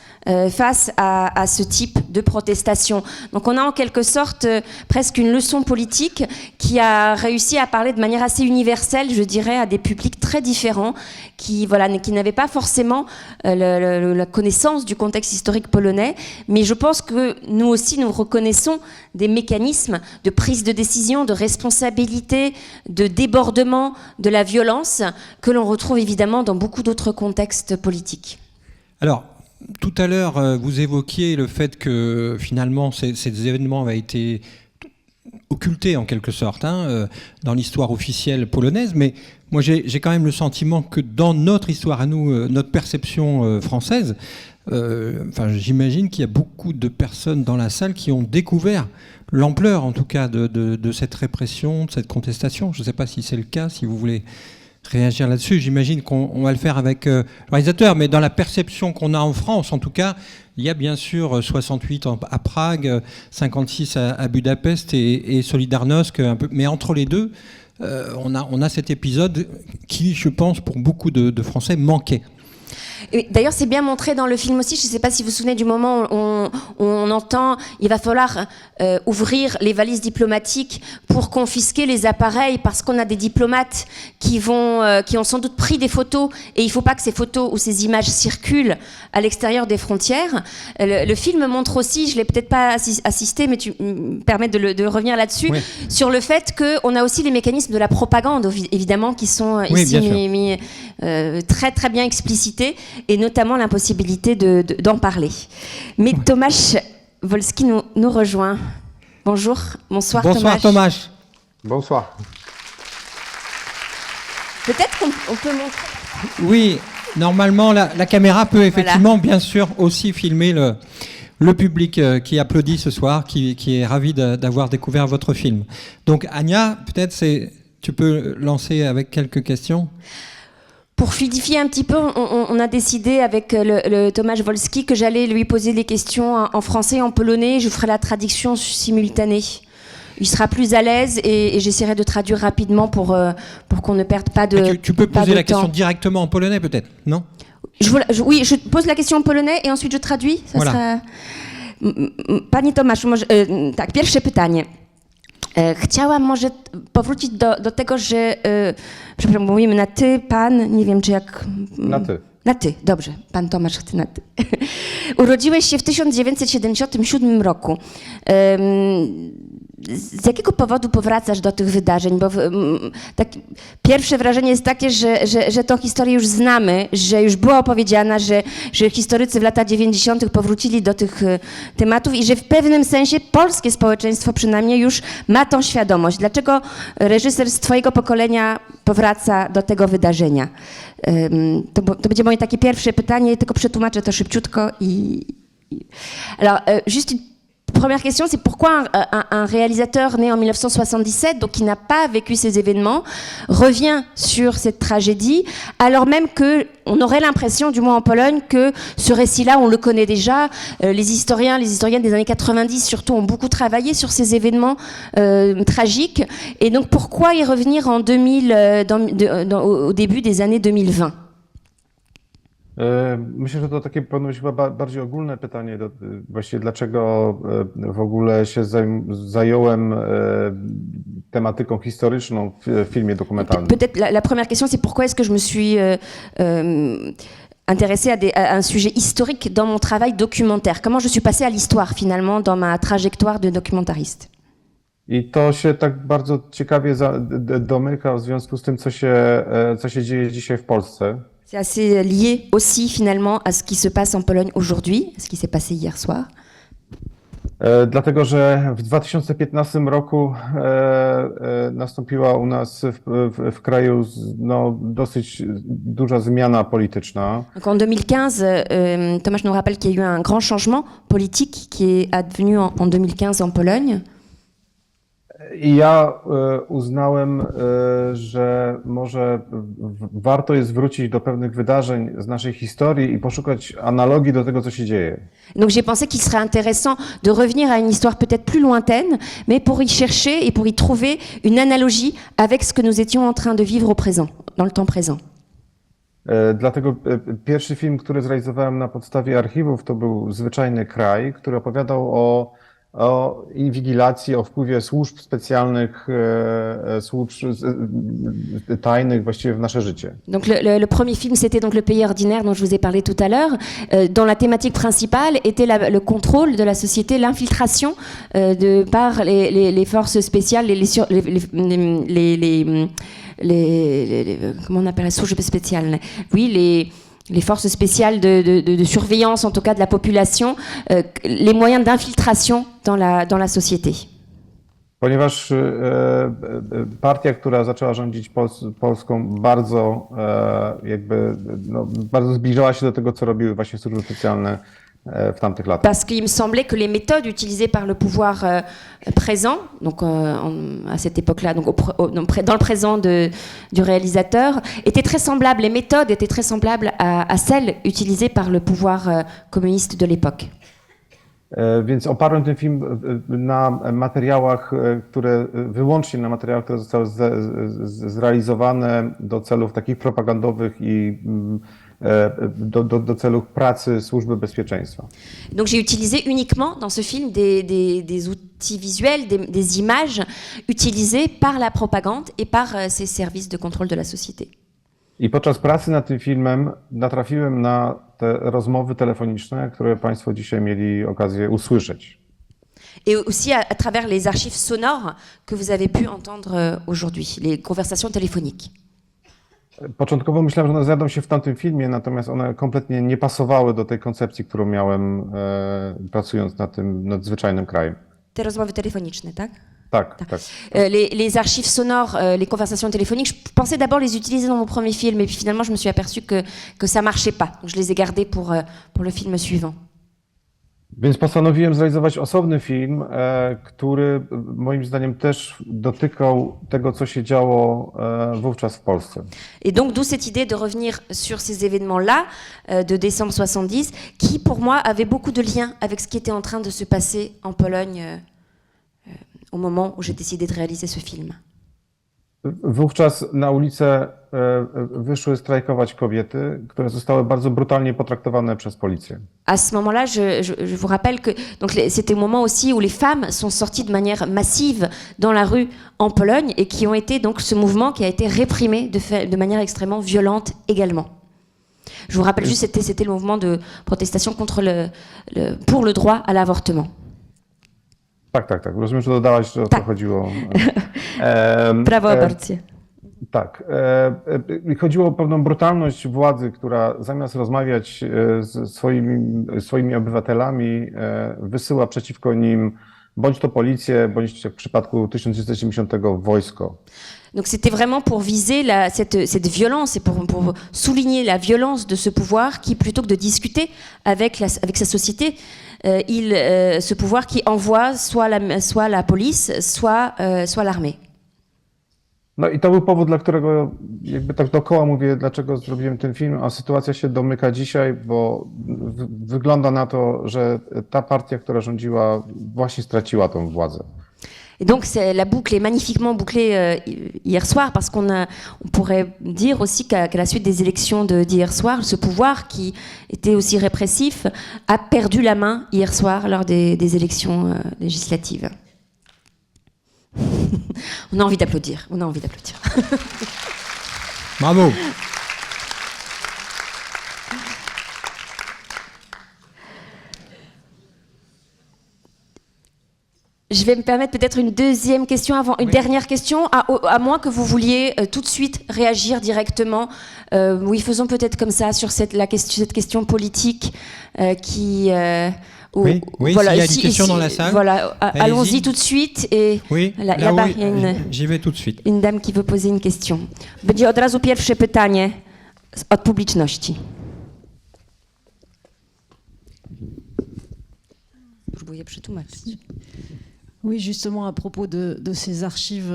[SPEAKER 2] à ce type de protestation. Donc on a en quelque sorte presque une leçon politique qui a réussi à parler de manière assez universelle, je dirais, à des publics très différents qui n'avaient pas forcément la connaissance du contexte historique polonais. Mais je pense que nous aussi, nous reconnaissons des mécanismes de prise de décision, de responsabilité, de débordement de la violence que l'on retrouve évidemment dans beaucoup d'autres contextes politiques.
[SPEAKER 1] Alors, tout à l'heure, vous évoquiez le fait que finalement ces événements avaient été occultés en quelque sorte dans l'histoire officielle polonaise, mais moi j'ai quand même le sentiment que dans notre histoire à nous, notre perception française, j'imagine qu'il y a beaucoup de personnes dans la salle qui ont découvert l'ampleur en tout cas de cette répression, de cette contestation. Je ne sais pas si c'est le cas, si vous voulez réagir là-dessus. J'imagine qu'on va le faire avec le réalisateur, mais dans la perception qu'on a en France, en tout cas, il y a bien sûr 68 à Prague, 56 à Budapest et Solidarność, mais entre les deux, on a cet épisode qui, je pense, pour beaucoup de Français, manquait.
[SPEAKER 2] D'ailleurs, c'est bien montré dans le film aussi. Je ne sais pas si vous vous souvenez du moment où on entend il va falloir ouvrir les valises diplomatiques pour confisquer les appareils parce qu'on a des diplomates qui ont sans doute pris des photos et il ne faut pas que ces photos ou ces images circulent à l'extérieur des frontières. Le film montre aussi, je ne l'ai peut-être pas assisté, mais tu me permets de revenir là-dessus, oui, sur le fait qu'on a aussi les mécanismes de la propagande, évidemment, qui sont ici mis très très bien explicités, et notamment l'impossibilité d'en parler. Mais Tomasz Wolski nous rejoint. Bonjour, bonsoir Tomasz.
[SPEAKER 1] Bonsoir Tomasz.
[SPEAKER 3] Bonsoir.
[SPEAKER 2] Peut-être qu'on peut montrer...
[SPEAKER 1] Oui, normalement la caméra peut effectivement, bien sûr, aussi filmer le public qui applaudit ce soir, qui est ravi d'avoir découvert votre film. Donc Ania, peut-être tu peux lancer avec quelques questions.
[SPEAKER 2] Pour fluidifier un petit peu, on a décidé avec le Tomasz Wolski que j'allais lui poser les questions en français et en polonais. Je ferai la traduction simultanée. Il sera plus à l'aise et j'essaierai de traduire rapidement pour qu'on ne perde pas de temps.
[SPEAKER 1] Tu peux poser la question directement en polonais peut-être, non ?
[SPEAKER 2] Oui, je pose la question en polonais et ensuite je traduis. Ça
[SPEAKER 1] voilà.
[SPEAKER 2] Sera... Panie Tomaszu, tak, pierwsze pytanie. Chciałam może powrócić do tego, że przepraszam, mówimy na ty, pan, nie wiem czy jak...
[SPEAKER 3] Na ty.
[SPEAKER 2] Na ty, dobrze, pan Tomasz chce na ty. Urodziłeś się w 1977 roku. Z jakiego powodu powracasz do tych wydarzeń? Bo pierwsze wrażenie jest takie, że tą historię już znamy, że już była opowiedziana, że historycy w latach 90. powrócili do tych tematów i że w pewnym sensie polskie społeczeństwo przynajmniej już ma tą świadomość. Dlaczego reżyser z twojego pokolenia powraca do tego wydarzenia? To będzie moje takie pierwsze pytanie, tylko przetłumaczę to szybciutko Alors, juste une première question, c'est pourquoi un réalisateur né en 1977, donc qui n'a pas vécu ces événements, revient sur cette tragédie, alors même qu'on aurait l'impression, du moins en Pologne, que ce récit-là, on le connaît déjà. Les historiennes des années 90 surtout ont beaucoup travaillé sur ces événements tragiques. Et donc pourquoi y revenir en 2000, au début des années 2020?
[SPEAKER 3] Myślę, że to takie powinno być chyba bardziej ogólne pytanie, właściwie dlaczego w ogóle się zająłem tematyką historyczną w filmie dokumentalnym.
[SPEAKER 2] Peut-être la première question, c'est pourquoi est-ce que je me suis intéressée à un sujet historique dans mon travail documentaire. Comment je suis passée à l'histoire finalement dans ma trajectoire de documentariste.
[SPEAKER 3] I to się tak bardzo ciekawie domyka w związku z tym, co się dzieje dzisiaj w Polsce.
[SPEAKER 2] C'est assez lié aussi finalement à ce qui se passe en Pologne aujourd'hui, à ce qui s'est passé hier soir.
[SPEAKER 3] Dlatego, że w 2015 roku nastąpiła u nas w kraju dosyć duża zmiana polityczna.
[SPEAKER 2] Donc en 2015, Tomasz nous rappelle qu'il y a eu un grand changement politique qui est advenu en 2015 en Pologne.
[SPEAKER 3] I ja uznałem, że może warto jest wrócić do pewnych wydarzeń z naszej historii i poszukać analogii do tego, co się dzieje.
[SPEAKER 2] Donc j'ai pensé qu'il serait intéressant de revenir à une histoire peut-être plus lointaine, mais pour y chercher et pour y trouver une analogie avec ce que nous étions en train de vivre au présent, dans le temps présent.
[SPEAKER 3] Dlatego pierwszy film, który zrealizowałem na podstawie archiwów, to był Zwyczajny kraj, który opowiadał o inwigilacji, o wpływie służb specjalnych, służb tajnych właściwie w nasze życie.
[SPEAKER 2] Donc le premier film, c'était donc Le Pays ordinaire dont je vous ai parlé tout à l'heure, dont la thématique principale était le contrôle de la société, l'infiltration par les forces spéciales, comment on appelle la służby spéciale? Oui, les forces spéciales de surveillance, en tout cas de la population, les moyens d'infiltration dans la société.
[SPEAKER 3] Ponieważ partia, która zaczęła rządzić Polską, bardzo bardzo zbliżała się do tego, co robiły właśnie służby specjalne w tamtych latach.
[SPEAKER 2] Parce qu'il me semblait que les méthodes utilisées par le pouvoir présent, donc à cette époque-là, donc dans le présent du réalisateur, étaient très semblables. Les méthodes étaient très semblables à celles utilisées par le pouvoir communiste de l'époque.
[SPEAKER 3] Więc oparłem ten film na materiałach, wyłącznie na materiałach, które zostały zrealizowane do celów takich propagandowych i do celów pracy służby bezpieczeństwa.
[SPEAKER 2] Donc j'ai utilisé uniquement dans ce film des outils visuels, des images utilisées par la propagande et par ces services de contrôle de la société.
[SPEAKER 3] I podczas pracy nad tym filmem natrafiłem na te rozmowy telefoniczne, które Państwo dzisiaj mieli okazję usłyszeć.
[SPEAKER 2] Et aussi à travers les archives sonores que vous avez pu entendre aujourd'hui, les conversations téléphoniques.
[SPEAKER 3] Początkowo myślałem, że one znajdą się w tamtym filmie, natomiast one kompletnie nie pasowały do tej koncepcji, którą miałem pracując nad Zwyczajnym krajem.
[SPEAKER 2] Te rozmowy telefoniczne, tak?
[SPEAKER 3] Tak.
[SPEAKER 2] Les archives sonores, les conversations téléphoniques, je pensais d'abord les utiliser dans mon premier film, et puis finalement je me suis aperçue que ça marchait pas. Donc je les ai gardées pour le film suivant.
[SPEAKER 3] Więc postanowiłem zrealizować osobny film, który moim zdaniem też dotykał tego, co się działo wówczas w Polsce.
[SPEAKER 2] Et donc, d'où cette idée de revenir sur ces événements-là de décembre 70, qui pour moi avaient beaucoup de liens avec ce qui était en train de se passer en Pologne au moment où j'ai décidé de réaliser ce film.
[SPEAKER 3] Wówczas na ulicę wyszły strajkować kobiety, które zostały bardzo brutalnie potraktowane przez policję.
[SPEAKER 2] À ce moment-là, je vous rappelle que c'était au moment aussi où les femmes sont sorties de manière massive dans la rue en Pologne et qui ont été donc ce mouvement qui a été réprimé de manière extrêmement violente également. Je vous rappelle juste, c'était le mouvement de protestation pour le droit à l'avortement.
[SPEAKER 3] Tak. Rozumiem, że dodałaś, że o to chodziło.
[SPEAKER 2] Prawo aborcji.
[SPEAKER 3] Tak. Chodziło o pewną brutalność władzy, która zamiast rozmawiać z swoimi obywatelami, wysyła przeciwko nim bądź to policję, bądź w przypadku 1970 wojsko.
[SPEAKER 2] Donc c'était vraiment pour viser cette violence et pour souligner la violence de ce pouvoir qui, plutôt que de discuter avec sa société, ce pouvoir qui envoie soit la police, soit l'armée.
[SPEAKER 3] No i to był powód, dla którego jakby tak dookoła mówię, dlaczego zrobiłem ten film, a sytuacja się domyka dzisiaj, bo wygląda na to, że ta partia, która rządziła, właśnie straciła tą władzę.
[SPEAKER 2] Et donc la boucle est magnifiquement bouclée hier soir parce on pourrait dire aussi qu'à la suite des élections d'hier soir, ce pouvoir qui était aussi répressif a perdu la main hier soir lors des élections législatives. On a envie d'applaudir.
[SPEAKER 1] Bravo.
[SPEAKER 2] Je vais me permettre peut-être une deuxième question avant, une dernière question, à moins que vous vouliez tout de suite réagir directement. Oui, faisons peut-être comme ça sur cette question politique qui...
[SPEAKER 1] oui,
[SPEAKER 2] voilà,
[SPEAKER 1] s'il y a une question dans la salle.
[SPEAKER 2] Voilà, allons-y tout de suite. Et
[SPEAKER 1] oui,
[SPEAKER 2] là-bas, il y a
[SPEAKER 1] j'y vais tout de suite.
[SPEAKER 2] Une dame qui veut poser une question. Będzie od razu pierwsze pytanie od publiczności. Próbuję przetłumaczyć.
[SPEAKER 4] Oui, justement, à propos de ces archives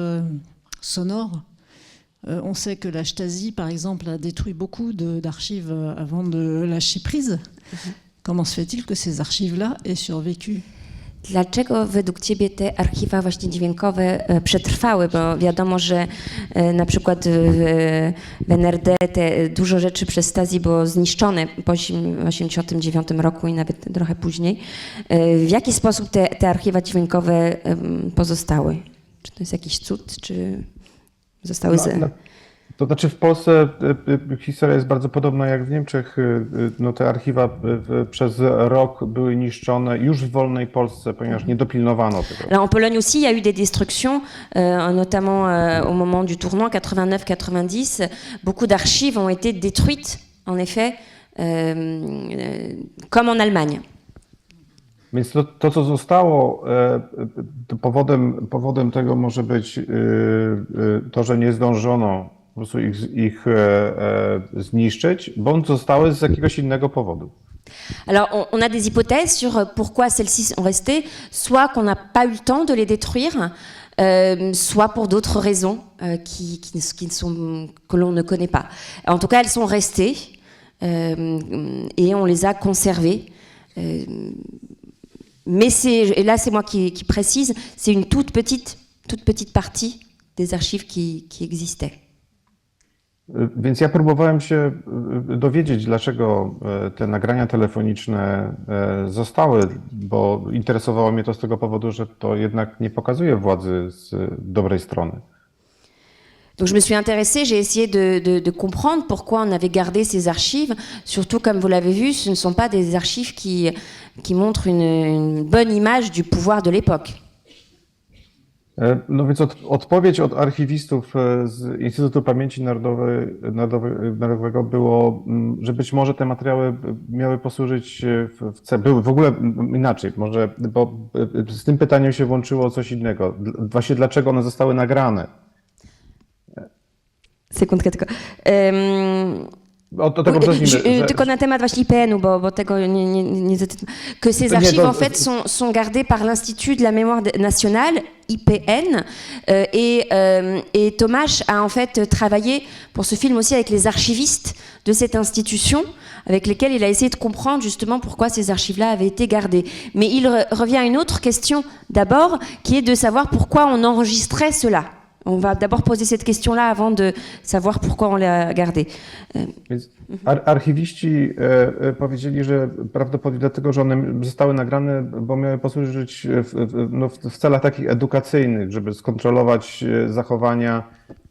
[SPEAKER 4] sonores, on sait que la Stasi, par exemple, a détruit beaucoup d'archives avant de lâcher prise. Comment se fait-il que ces archives-là aient survécu?
[SPEAKER 2] Dlaczego według Ciebie te archiwa właśnie dźwiękowe przetrwały? Bo wiadomo, że na przykład w NRD dużo rzeczy przez Stasi było zniszczone po 1989 roku i nawet trochę później. W jaki sposób te archiwa dźwiękowe pozostały? Czy to jest jakiś cud, czy zostały...
[SPEAKER 3] To znaczy w Polsce historia jest bardzo podobna jak w Niemczech. No, te archiwa przez rok były niszczone już w wolnej Polsce, ponieważ nie dopilnowano tego.
[SPEAKER 2] Alors en Pologne aussi, il y a eu des destructions, notamment au moment du tournant 89-90. Beaucoup d'archives ont été détruites, en effet, comme en Allemagne.
[SPEAKER 3] Więc to co zostało, powodem tego może być to, że nie zdążono po prostu ich zniszczyć, bądź zostały z jakiegoś innego powodu.
[SPEAKER 2] Alors, on a des hypothèses sur pourquoi celles-ci sont restées, soit qu'on n'a pas eu le temps de les détruire, soit pour d'autres raisons que l'on ne connaît pas. En tout cas, elles sont restées et on les a conservées. Mais et là c'est moi qui précise, c'est une toute petite partie des archives qui existaient.
[SPEAKER 3] Więc ja próbowałem się dowiedzieć, dlaczego te nagrania telefoniczne zostały, bo interesowało mnie to z tego powodu, że to jednak nie pokazuje władzy z dobrej strony.
[SPEAKER 2] Donc je me suis intéressée, j'ai essayé de comprendre pourquoi on avait gardé ces archives. Surtout, comme vous l'avez vu, ce ne sont pas des archives qui montrent une bonne image du pouvoir de l'époque.
[SPEAKER 3] No więc odpowiedź od archiwistów z Instytutu Pamięci Narodowego było, że być może te materiały miały posłużyć były w ogóle inaczej, może, bo z tym pytaniem się włączyło coś innego. Właśnie dlaczego one zostały nagrane?
[SPEAKER 2] Sekundkę tylko.
[SPEAKER 3] Od tego zacznijmy.
[SPEAKER 2] Tylko na temat właśnie IPN-u, bo tego que ces archives en fait sont gardées par l'Institut de la mémoire nationale, IPN, et Tomasz a en fait travaillé pour ce film aussi avec les archivistes de cette institution, avec lesquels il a essayé de comprendre justement pourquoi ces archives-là avaient été gardées. Mais il revient à une autre question d'abord, qui est de savoir pourquoi on enregistrait cela. On va d'abord poser cette question-là avant de savoir pourquoi on l'a gardé.
[SPEAKER 3] Archiwiści powiedzieli, że prawdopodobnie dlatego, że one zostały nagrane, bo miały posłużyć w celach takich edukacyjnych, żeby skontrolować zachowania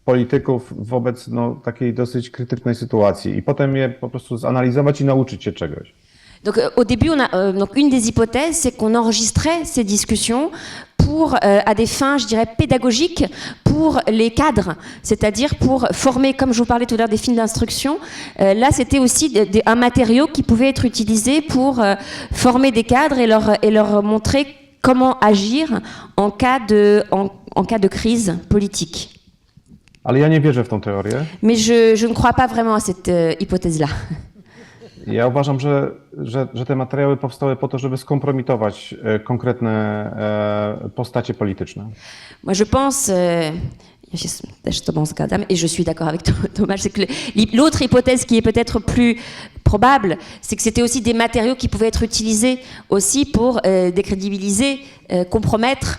[SPEAKER 3] polityków wobec takiej dosyć krytycznej sytuacji i potem je po prostu zanalizować i nauczyć się czegoś.
[SPEAKER 2] Donc, au début, donc une des hypothèses, c'est qu'on enregistrait ces discussions à des fins, je dirais, pédagogiques pour les cadres, c'est-à-dire pour former, comme je vous parlais tout à l'heure des films d'instruction, là c'était aussi un matériau qui pouvait être utilisé pour former des cadres et leur montrer comment agir en cas de crise politique.
[SPEAKER 3] Ale ja nie wierzę w tą teorię.
[SPEAKER 2] Mais je ne crois pas vraiment à cette hypothèse-là.
[SPEAKER 3] Ja uważam, że te materiały powstały po to, żeby skompromitować konkretne postacie polityczne.
[SPEAKER 2] Moi je pense, też z tobą zgadzam, et je suis d'accord avec Tomasz, c'est que l'autre hypothèse qui est peut-être plus probable, c'est que c'était aussi des matériaux qui pouvaient être utilisés aussi pour décrédibiliser, compromettre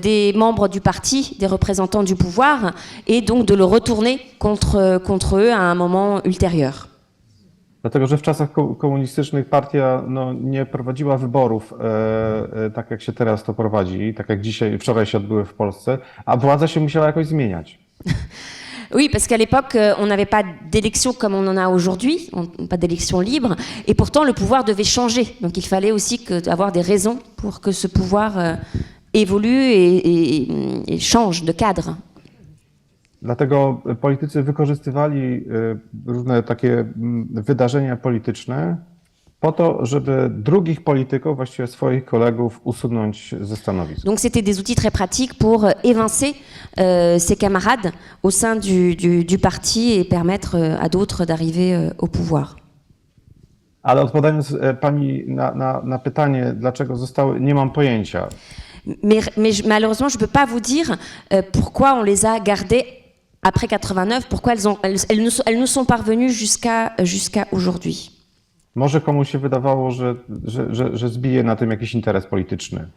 [SPEAKER 2] des membres du parti, des représentants du pouvoir, et donc de le retourner contre eux à un moment ultérieur.
[SPEAKER 3] Dlatego, że w czasach komunistycznych partia nie prowadziła wyborów tak, jak się teraz to prowadzi, tak jak wczoraj się odbyły w Polsce, a władza się musiała jakoś zmieniać.
[SPEAKER 2] Oui, parce qu'à l'époque, on n'avait pas d'élection comme on en a aujourd'hui, pas d'élection libre, et pourtant le pouvoir devait changer. Donc il fallait aussi avoir des raisons pour que ce pouvoir évolue et change de cadre.
[SPEAKER 3] Dlatego politycy wykorzystywali różne takie wydarzenia polityczne po to, żeby drugich polityków, właściwie swoich kolegów, usunąć ze stanowisk.
[SPEAKER 2] Donc c'était des outils très pratiques pour évincer ses camarades au sein du parti et permettre à d'autres d'arriver au pouvoir.
[SPEAKER 3] Ale odpowiadając pani na pytanie, dlaczego zostały, nie mam pojęcia.
[SPEAKER 2] Mais malheureusement, je ne peux pas vous dire pourquoi on les a gardés après 89, pourquoi elles nous sont parvenues jusqu'à aujourd'hui.
[SPEAKER 3] Może komuś się wydawało, że zbije na tym jakiś interes polityczny.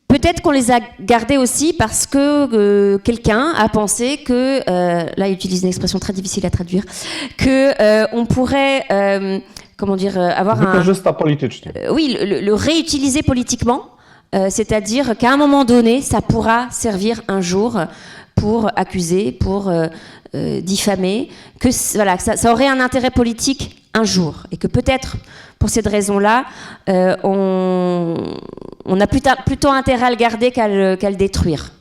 [SPEAKER 2] Peut-être qu'on les a gardés aussi parce que quelqu'un a pensé que, là il utilise une expression très difficile à traduire, que on pourrait, comment dire, avoir
[SPEAKER 3] Wykorzysta politycznie.
[SPEAKER 2] Oui, le réutiliser politiquement, c'est-à-dire qu'à un moment donné, ça pourra servir un jour pour accuser, pour diffamer, que voilà, ça aurait un intérêt politique un jour, et que peut-être pour cette raison-là, on a plutôt intérêt à le garder qu'à le détruire.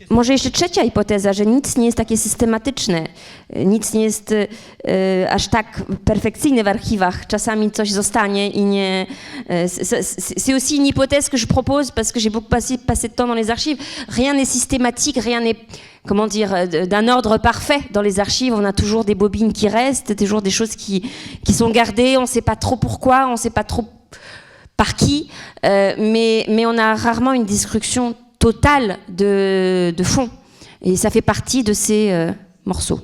[SPEAKER 2] Może jeszcze trzecia hipoteza, że nic nie jest takie systematyczne, nic nie jest aż tak perfekcyjne w archiwach. Czasami coś zostanie i nie... C'est aussi une hypothèse que je propose parce que j'ai beaucoup passé de temps dans les archives. Rien n'est systématique, rien n'est, comment dire, d'un ordre parfait dans les archives. On a toujours des bobines qui restent, toujours des choses qui sont gardées. On ne sait pas trop pourquoi, on ne sait pas trop par qui, mais on a rarement une destruction totale de fond. Et ça fait partie de ces morceaux,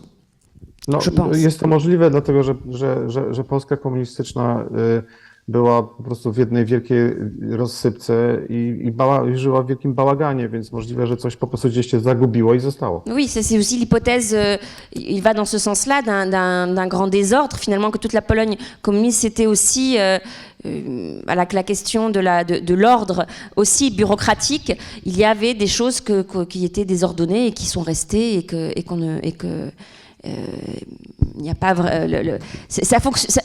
[SPEAKER 2] je pense.
[SPEAKER 3] Jest to możliwe, dlatego że Polska komunistyczna była po prostu w jednej wielkiej rozsypce i żyła w wielkim bałaganie, więc możliwe, że coś po prostu gdzieś się zagubiło i zostało.
[SPEAKER 2] Oui, c'est aussi l'hypothèse, il va dans ce sens-là, d'un grand désordre, finalement, que toute la Pologne communiste, c'était aussi la question de l'ordre aussi bureaucratique. Il y avait des choses qui étaient désordonnées et qui sont restées et que il n'y a pas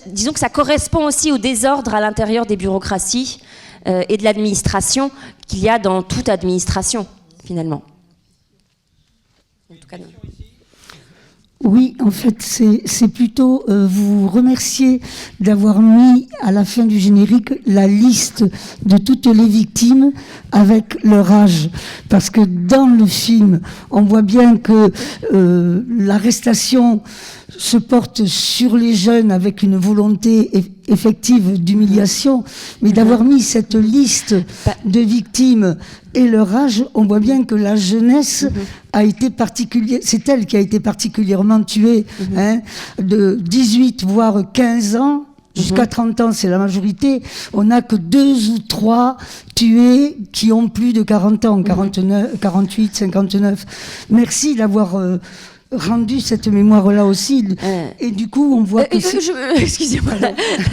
[SPEAKER 2] disons que ça correspond aussi au désordre à l'intérieur des bureaucraties et de l'administration qu'il y a dans toute administration, finalement. En tout cas,
[SPEAKER 5] Oui, en fait, c'est plutôt vous remercier d'avoir mis à la fin du générique la liste de toutes les victimes avec leur âge. Parce que dans le film, on voit bien que l'arrestation se porte sur les jeunes avec une volonté effective d'humiliation, mais d'avoir mis cette liste de victimes et leur âge, on voit bien que la jeunesse a été c'est elle qui a été particulièrement tuée, hein, de 18 voire 15 ans jusqu'à 30 ans, c'est la majorité. On n'a que 2 ou 3 tués qui ont plus de 40 ans, 49, 48, 59. Merci d'avoir rendu cette mémoire-là aussi. Et du coup, on voit que...
[SPEAKER 2] Excusez-moi,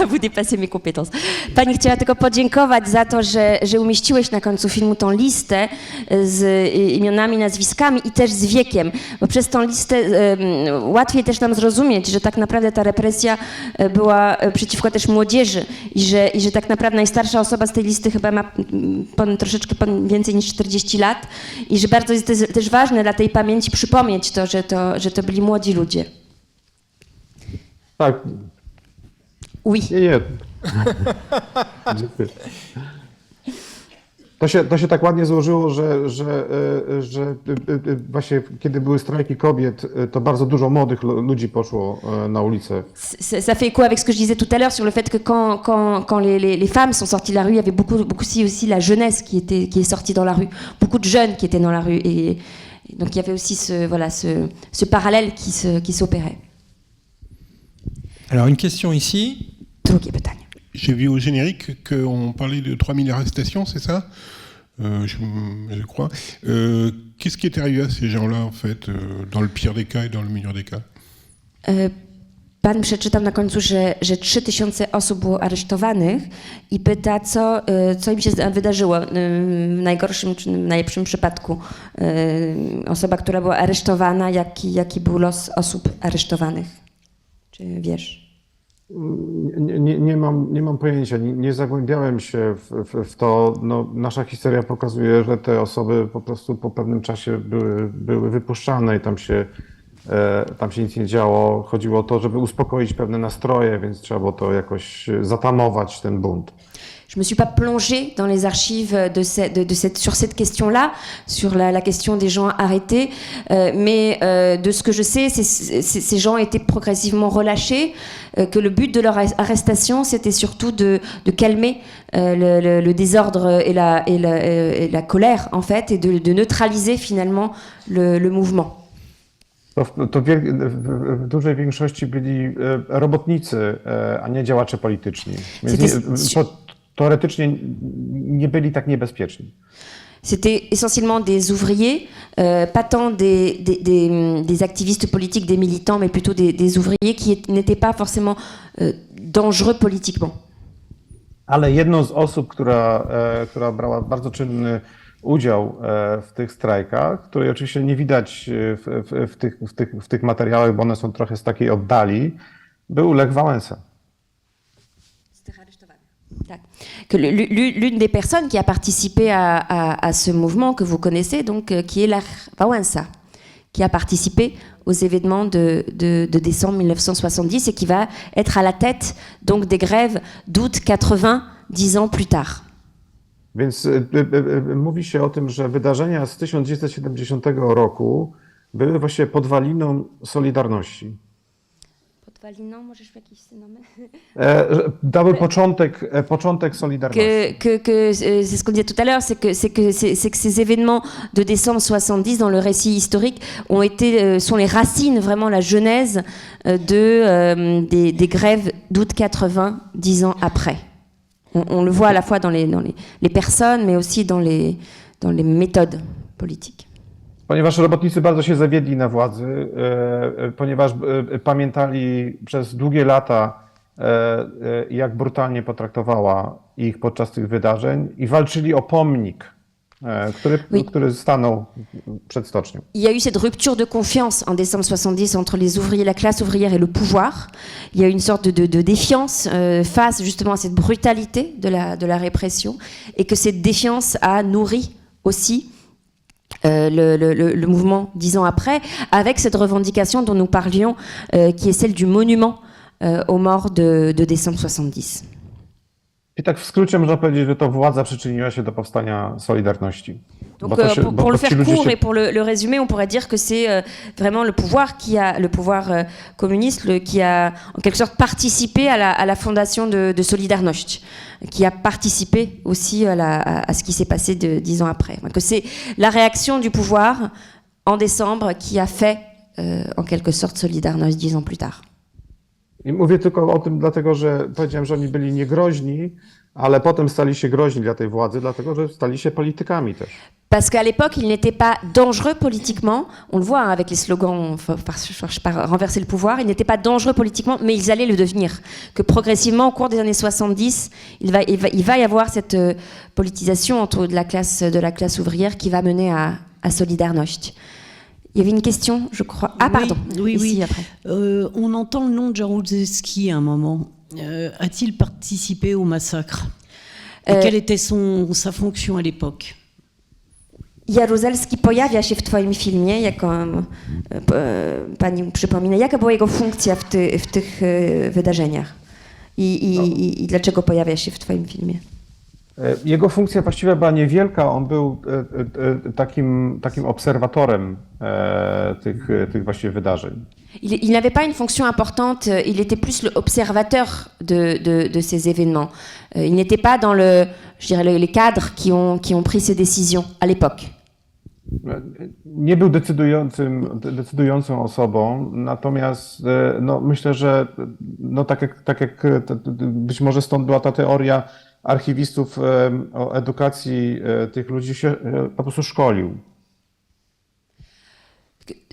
[SPEAKER 2] vous dépassez mes compétences. Pani chciała tylko podziękować za to, że umieściłeś na końcu filmu tą listę z imionami, nazwiskami i też z wiekiem, bo przez tą listę łatwiej też nam zrozumieć, że tak naprawdę ta represja była przeciwko też młodzieży i że tak naprawdę najstarsza osoba z tej listy chyba ma troszeczkę więcej niż 40 lat i że bardzo jest też ważne dla tej pamięci przypomnieć to, że to byli młodzi ludzie.
[SPEAKER 3] Tak.
[SPEAKER 2] Oui.
[SPEAKER 3] Nie. Dziękuję. To się tak ładnie złożyło, że właśnie kiedy były strajki kobiet, to bardzo dużo młodych ludzi poszło na ulicę.
[SPEAKER 2] Ça fait écho avec ce que je disais tout à l'heure sur le fait que quand les femmes sont sorties de la rue, il y avait beaucoup aussi la jeunesse qui est sortie dans la rue, beaucoup de jeunes qui étaient dans la rue et donc il y avait aussi ce parallèle qui s'opérait.
[SPEAKER 1] Alors une question ici.
[SPEAKER 2] Drugie pytanie.
[SPEAKER 6] J'ai vu au générique qu'on parlait de 3000 arrestations, c'est ça je crois. Qu'est-ce qui est arrivé à ces gens-là, en fait, dans le pire des cas et dans le meilleur des cas
[SPEAKER 2] Pan przeczytał na końcu, że 3000 osób było aresztowanych i pyta, co im się wydarzyło w najgorszym czy w najlepszym przypadku. Osoba, która była aresztowana, jaki był los osób aresztowanych? Czy wiesz?
[SPEAKER 3] Nie mam pojęcia, nie zagłębiałem się w to. No, nasza historia pokazuje, że te osoby po prostu po pewnym czasie były wypuszczane i tam się nic nie działo. Chodziło o to, żeby uspokoić pewne nastroje, więc trzeba było to jakoś zatamować, ten bunt.
[SPEAKER 2] Je me suis pas plongée dans les archives sur cette question-là, sur la question des gens arrêtés, mais de ce que je sais, ces gens étaient progressivement relâchés, que le but de leur arrestation, c'était surtout de calmer le désordre et la colère, en fait, et de neutraliser finalement le mouvement.
[SPEAKER 3] To w dużej większości byli robotnicy, a nie działacze polityczni. Więc teoretycznie nie byli tak niebezpieczni.
[SPEAKER 2] C'était essentiellement des ouvriers, pas tant des activistes politiques, des militants, mais plutôt des ouvriers qui n'étaient pas forcément dangereux politiquement.
[SPEAKER 3] Ale jedną z osób, która brała bardzo czynny udział w tych strajkach, której oczywiście nie widać w tych materiałach, bo one są trochę z takiej oddali, był Lech Wałęsa.
[SPEAKER 2] L'une des personnes qui a participé à ce mouvement que vous connaissez, donc, qui est Lech Wałęsa, qui a participé aux événements de décembre 1970 et qui va être à la tête donc, des grèves d'août 80, 10 ans plus tard.
[SPEAKER 3] Więc mówi się o tym, że wydarzenia z 1970 roku były właśnie podwaliną Solidarności.
[SPEAKER 2] Podwaliną, możesz w jakiś synonym?
[SPEAKER 3] Dały początek Solidarności.
[SPEAKER 2] C'est ce qu'on disait tout à l'heure, c'est que ces événements de décembre 70 dans le récit historique sont les racines, vraiment la genèse des grèves d'août 80, 10 ans après. On le voit à la fois dans les personnes, mais aussi dans les méthodes politiques.
[SPEAKER 3] Ponieważ robotnicy bardzo się zawiedli na władzy, ponieważ pamiętali przez długie lata, jak brutalnie potraktowała ich podczas tych wydarzeń i walczyli o pomnik, który stanął przed stocznią.
[SPEAKER 2] Il y a eu cette rupture de confiance en décembre 70 entre les ouvriers, la classe ouvrière et le pouvoir. Il y a eu une sorte de défiance face justement à cette brutalité de la répression et que cette défiance a nourri aussi le mouvement 10 ans après, avec cette revendication dont nous parlions, qui est celle du monument aux morts de décembre 70.
[SPEAKER 3] I tak w skrócie można powiedzieć, że to władza przyczyniła się do powstania Solidarności.
[SPEAKER 2] Donc pour le faire court et pour le résumer, on pourrait dire que c'est vraiment le pouvoir communiste qui a en quelque sorte participé à la fondation de Solidarność, qui a participé aussi à ce qui s'est passé 10 ans après. Que c'est la réaction du pouvoir en décembre qui a fait en quelque sorte Solidarność 10 ans plus tard.
[SPEAKER 3] I mówię tylko o tym dlatego, że powiedziałem, że oni byli niegroźni, ale potem stali się groźni dla tej władzy, dlatego że stali się politykami też.
[SPEAKER 2] Parce qu'à l'époque, ils n'étaient pas dangereux politiquement. On le voit hein, avec les slogans par renverser le pouvoir. Ils n'étaient pas dangereux politiquement, mais ils allaient le devenir. Que progressivement, au cours des années 70, il va y avoir cette politisation de la classe ouvrière qui va mener à Solidarność. Il y avait une question, je crois. Ah, pardon.
[SPEAKER 7] Oui,
[SPEAKER 2] Ici,
[SPEAKER 7] oui.
[SPEAKER 2] après.
[SPEAKER 7] On entend le nom de Jaruzelski à un moment. A-t-il participé au massacre? Et quelle était sa fonction à l'époque?
[SPEAKER 2] Jaruzelski pojawia się w twoim filmie, jako pani przypomina, jaka była jego funkcja w tych wydarzeniach i dlaczego pojawia się w twoim filmie?
[SPEAKER 3] Jego funkcja właściwie była niewielka, on był takim obserwatorem tych właściwie wydarzeń.
[SPEAKER 2] Il n'avait pas une fonction importante, il était plus l'observateur de ces événements. Il n'était pas dans les cadres qui ont pris ces décisions à l'époque.
[SPEAKER 3] Nie był decydującą osobą, natomiast myślę, że tak jak być może stąd była ta teoria archiwistów o edukacji tych ludzi, się po prostu szkolił.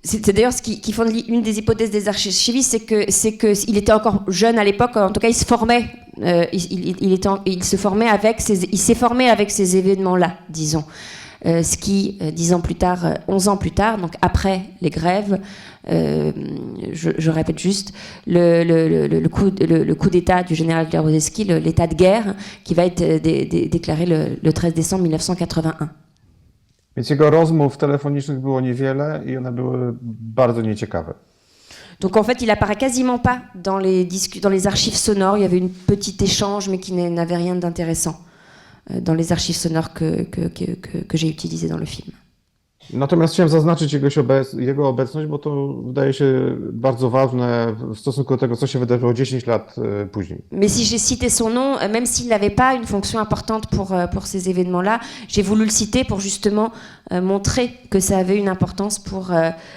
[SPEAKER 2] C'est d'ailleurs ce qui fonde une des hypothèses des archivistes, c'est que il était encore jeune à l'époque. En tout cas, il se formait. Il s'est formé avec ces événements-là, disons. Ce qui, 10 ans plus tard, 11 ans plus tard, donc après les grèves, je répète juste, le coup d'État du général Jaruzelski, l'état de guerre, qui va être déclaré le 13 décembre 1981.
[SPEAKER 3] Więc jego rozmów telefonicznych było niewiele i one były bardzo nieciekawe.
[SPEAKER 2] Donc en fait, il apparaît quasiment pas dans les archives sonores. Il y avait une petite échange, mais qui n'avait rien d'intéressant dans les archives sonores que j'ai utilisées dans le film.
[SPEAKER 3] Natomiast chciałem zaznaczyć jego obecność, bo to wydaje się bardzo ważne w stosunku do tego, co się wydarzyło 10 lat później.
[SPEAKER 2] Mais si j'ai cité son nom, même s'il n'avait pas une fonction importante pour ces événements-là, j'ai voulu le citer pour justement montrer que ça avait une importance pour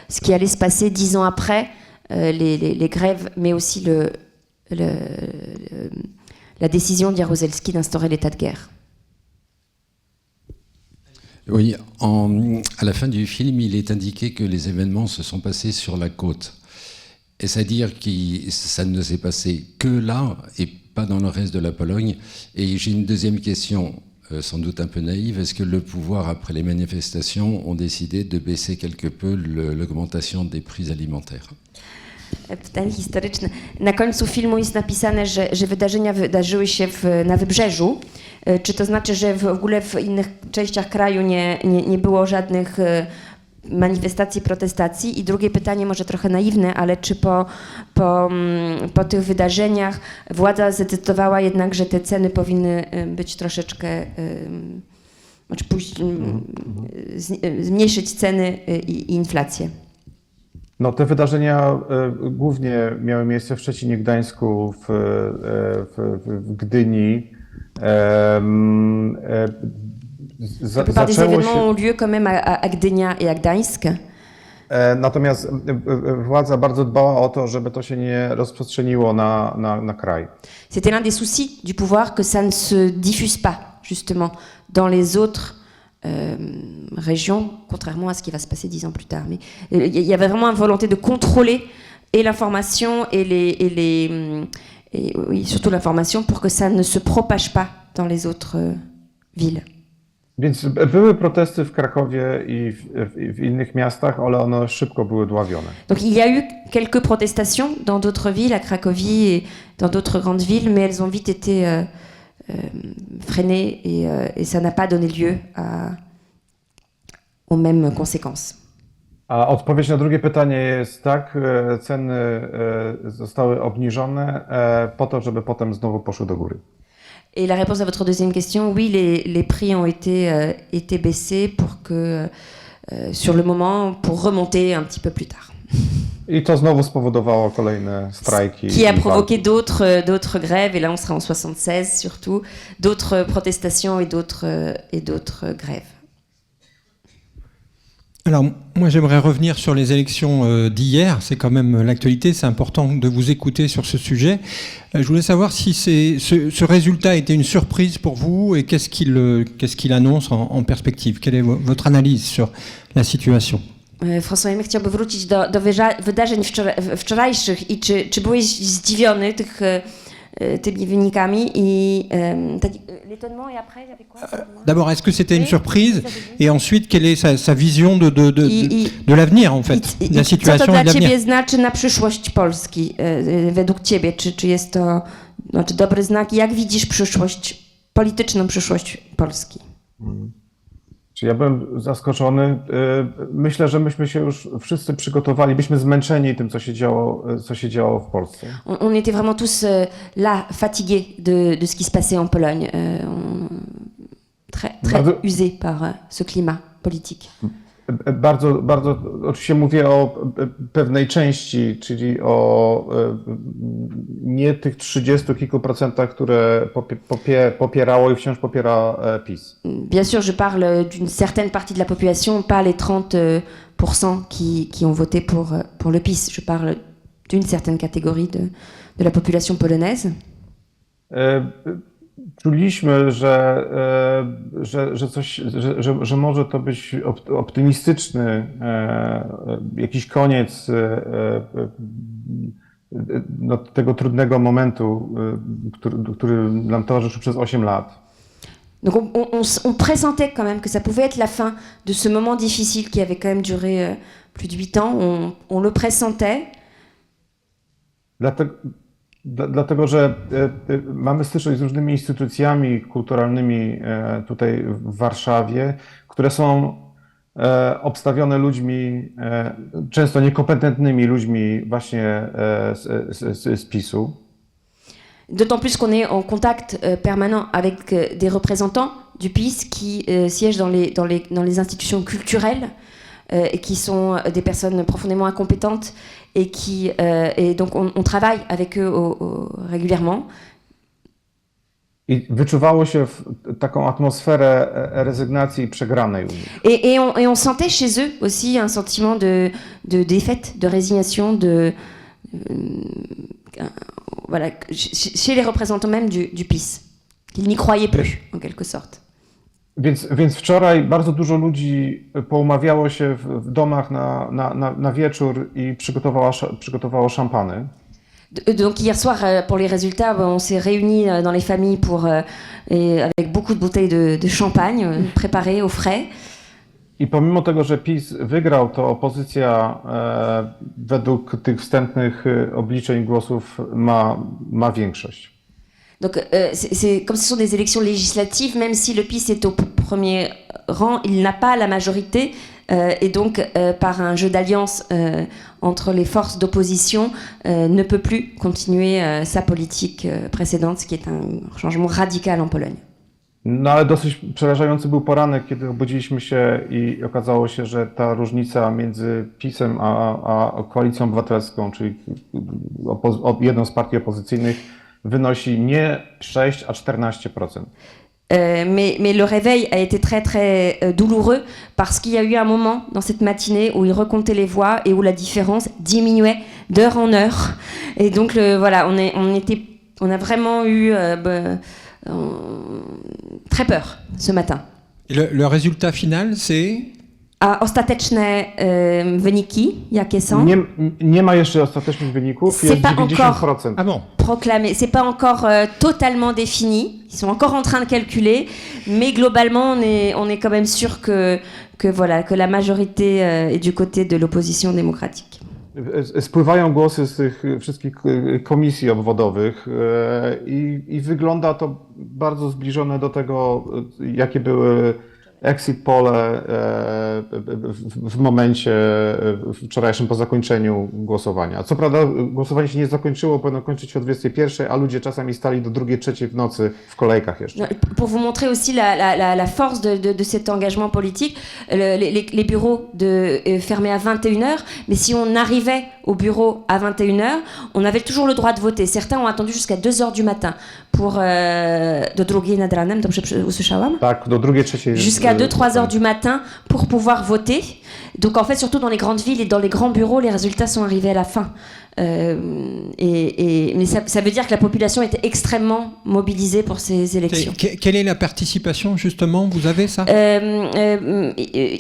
[SPEAKER 2] ce qui allait se passer 10 ans après les grèves, mais aussi la décision de Jaruzelski d'instaurer l'état de guerre.
[SPEAKER 8] Oui, à la fin du film, il est indiqué que les événements se sont passés sur la côte. Est-ce à dire que ça ne s'est passé que là et pas dans le reste de la Pologne? Et j'ai une deuxième question, sans doute un peu naïve. Est-ce que le pouvoir, après les manifestations, ont décidé de baisser quelque peu l'augmentation des prix alimentaires?
[SPEAKER 2] Pytanie historyczne. Na końcu filmu jest napisane, że wydarzenia wydarzyły się na Wybrzeżu. Czy to znaczy, że w ogóle w innych częściach kraju nie było żadnych manifestacji, protestacji? I drugie pytanie, może trochę naiwne, ale czy po tych wydarzeniach władza zdecydowała jednak, że te ceny powinny być troszeczkę, zmniejszyć ceny i inflację?
[SPEAKER 3] No, te wydarzenia głównie miały miejsce w Szczecinie, Gdańsku, w Gdyni.
[SPEAKER 2] La plupart des événements ont lieu quand même à Gdynia et à Gdańsk.
[SPEAKER 3] Natomiast władza bardzo dbała o to, żeby to się nie rozprzestrzeniło na kraj.
[SPEAKER 2] C'était l'un des soucis du pouvoir que ça ne se diffuse pas justement dans les autres régions, contrairement à ce qui va se passer 10 ans plus tard. Mais il y avait vraiment une volonté de contrôler et l'information et oui, surtout l'information pour que ça ne se propage pas dans les autres villes.
[SPEAKER 3] Więc były protesty w Krakowie i w innych miastach, ale one szybko były dławione.
[SPEAKER 2] Donc il y a eu quelques protestations dans d'autres villes, à Cracovie et dans d'autres grandes villes, mais elles ont vite été freinées et ça n'a pas donné lieu aux mêmes conséquences.
[SPEAKER 3] A odpowiedź na drugie pytanie jest tak, ceny zostały obniżone po to, żeby potem znowu poszły do góry.
[SPEAKER 2] Et la réponse à votre deuxième question, oui, les prix ont été baissés pour que, sur le moment, pour remonter un petit peu plus tard.
[SPEAKER 3] I to znowu spowodowało kolejne strajki.
[SPEAKER 2] Qui a provoqué d'autres grèves, et là on sera en 76 surtout, d'autres protestations et d'autres grèves.
[SPEAKER 1] Alors, moi, j'aimerais revenir sur les élections d'hier. C'est quand même l'actualité. C'est important de vous écouter sur ce sujet. Je voulais savoir si ce résultat était une surprise pour vous et qu'est-ce qu'il annonce en perspective. Quelle est votre analyse sur la situation?
[SPEAKER 2] François Emil chciałby wrócić do wydarzeń wczorajszych i czy byłeś zdziwiony tymi wynikami i l'étonnement et après il y avait quoi?
[SPEAKER 1] D'abord, est-ce que c'était une surprise et ensuite quelle est sa vision de l'avenir en fait, de la situation
[SPEAKER 2] co to
[SPEAKER 1] et de
[SPEAKER 2] dla
[SPEAKER 1] l'avenir?
[SPEAKER 2] ciebie znaczy na przyszłość Polski według ciebie? Czy jest to dobry znak? Jak widzisz polityczną przyszłość Polski?
[SPEAKER 3] Czy ja byłem zaskoczony. Myślę, że myśmy się już wszyscy przygotowali, byliśmy zmęczeni tym, co się działo w Polsce.
[SPEAKER 2] On était vraiment tous là, fatigués de ce qui se passait en Pologne, très usés par ce climat politique.
[SPEAKER 3] Bardzo, oczywiście mówię o pewnej części, czyli o nie tych 30 kilku procentach, które popierało i wciąż popiera PiS.
[SPEAKER 2] Bien sûr, je parle d'une certaine partie de la population, pas les 30% qui ont voté pour le PiS. Je parle d'une certaine catégorie de la population polonaise.
[SPEAKER 3] Czuliśmy, że może to być optymistyczny jakiś koniec tego trudnego momentu, który nam towarzyszył przez 8 lat.
[SPEAKER 2] Donc on pressentait quand même que ça pouvait être la fin de ce moment difficile qui avait quand même duré plus de 8 ans. On le pressentait.
[SPEAKER 3] Dlatego, że mamy styczność z różnymi instytucjami kulturalnymi tutaj w Warszawie, które są obstawione ludźmi, często niekompetentnymi ludźmi właśnie z PiS-u.
[SPEAKER 2] D'autant plus qu'on est en contact permanent avec des représentants du PiS qui siègent dans les institutions culturelles et qui sont des personnes profondément incompétentes et donc on travaille avec eux régulièrement.
[SPEAKER 3] I wyczuwało się taką atmosferę rezygnacji i przegranej Unii.
[SPEAKER 2] Et on sentait chez eux aussi un sentiment de défaite, de résignation, voilà, chez les représentants même du PiS, qu'ils n'y croyaient plus, en quelque sorte.
[SPEAKER 3] Więc wczoraj bardzo dużo ludzi poumawiało się w domach na wieczór i przygotowało szampany.
[SPEAKER 2] Donc hier soir, pour les résultats, on s'est réunis dans les familles avec beaucoup de bouteilles de champagne préparées au frais.
[SPEAKER 3] I pomimo tego, że PiS wygrał, to opozycja według tych wstępnych obliczeń głosów ma większość.
[SPEAKER 2] Donc, comme ce sont des élections législatives, même si le PiS est au premier rang, il n'a pas la majorité. Et donc, par un jeu d'alliance entre les forces d'opposition, ne peut plus continuer sa politique précédente, ce qui est un changement radical en Pologne.
[SPEAKER 3] No ale dosyć przerażający był poranek, kiedy obudziliśmy się i okazało się, że ta różnica między PiS-em a Koalicją Obywatelską, czyli jedną z partii opozycyjnych, wynosi nie 6, a 14%.
[SPEAKER 2] Mais le réveil a été très très douloureux parce qu'il y a eu un moment dans cette matinée où ils recomptaient les voix et où la différence diminuait d'heure en heure. Et donc voilà, on a vraiment eu très peur ce matin.
[SPEAKER 1] Et le résultat final, c'est?
[SPEAKER 2] A ostateczne wyniki, jakie są?
[SPEAKER 3] Nie ma jeszcze ostatecznych wyników, jest 90%.
[SPEAKER 2] Ah bon? Proclamé. C'est pas encore totalement défini. Ils sont encore en train de calculer, mais globalement, on est quand même sûr que la majorité est du côté de l'opposition démocratique.
[SPEAKER 3] Spływają głosy z tych wszystkich komisji obwodowych i wygląda to bardzo zbliżone do tego, jakie były exit pole w momencie wczorajszym po zakończeniu głosowania. Co prawda głosowanie się nie zakończyło, powinno kończyć o 21, a ludzie czasami stali do 2, 3 w nocy w kolejkach jeszcze.
[SPEAKER 2] Pour vous montrer aussi la force de cet engagement politique, les bureaux fermaient à 21h, mais si on arrivait au bureau à 21h, on avait toujours le droit de voter. Certains ont attendu jusqu'à 2h du matin pour do drugiej nad ranem, dobrze usłyszałam?
[SPEAKER 3] Tak, do 2, 3.
[SPEAKER 2] Jusqu'à 2-3 heures du matin pour pouvoir voter. Donc en fait, surtout dans les grandes villes et dans les grands bureaux, les résultats sont arrivés à la fin. Mais ça veut dire que la population était extrêmement mobilisée pour ces élections.
[SPEAKER 1] Quelle est la participation, justement? Vous avez ça?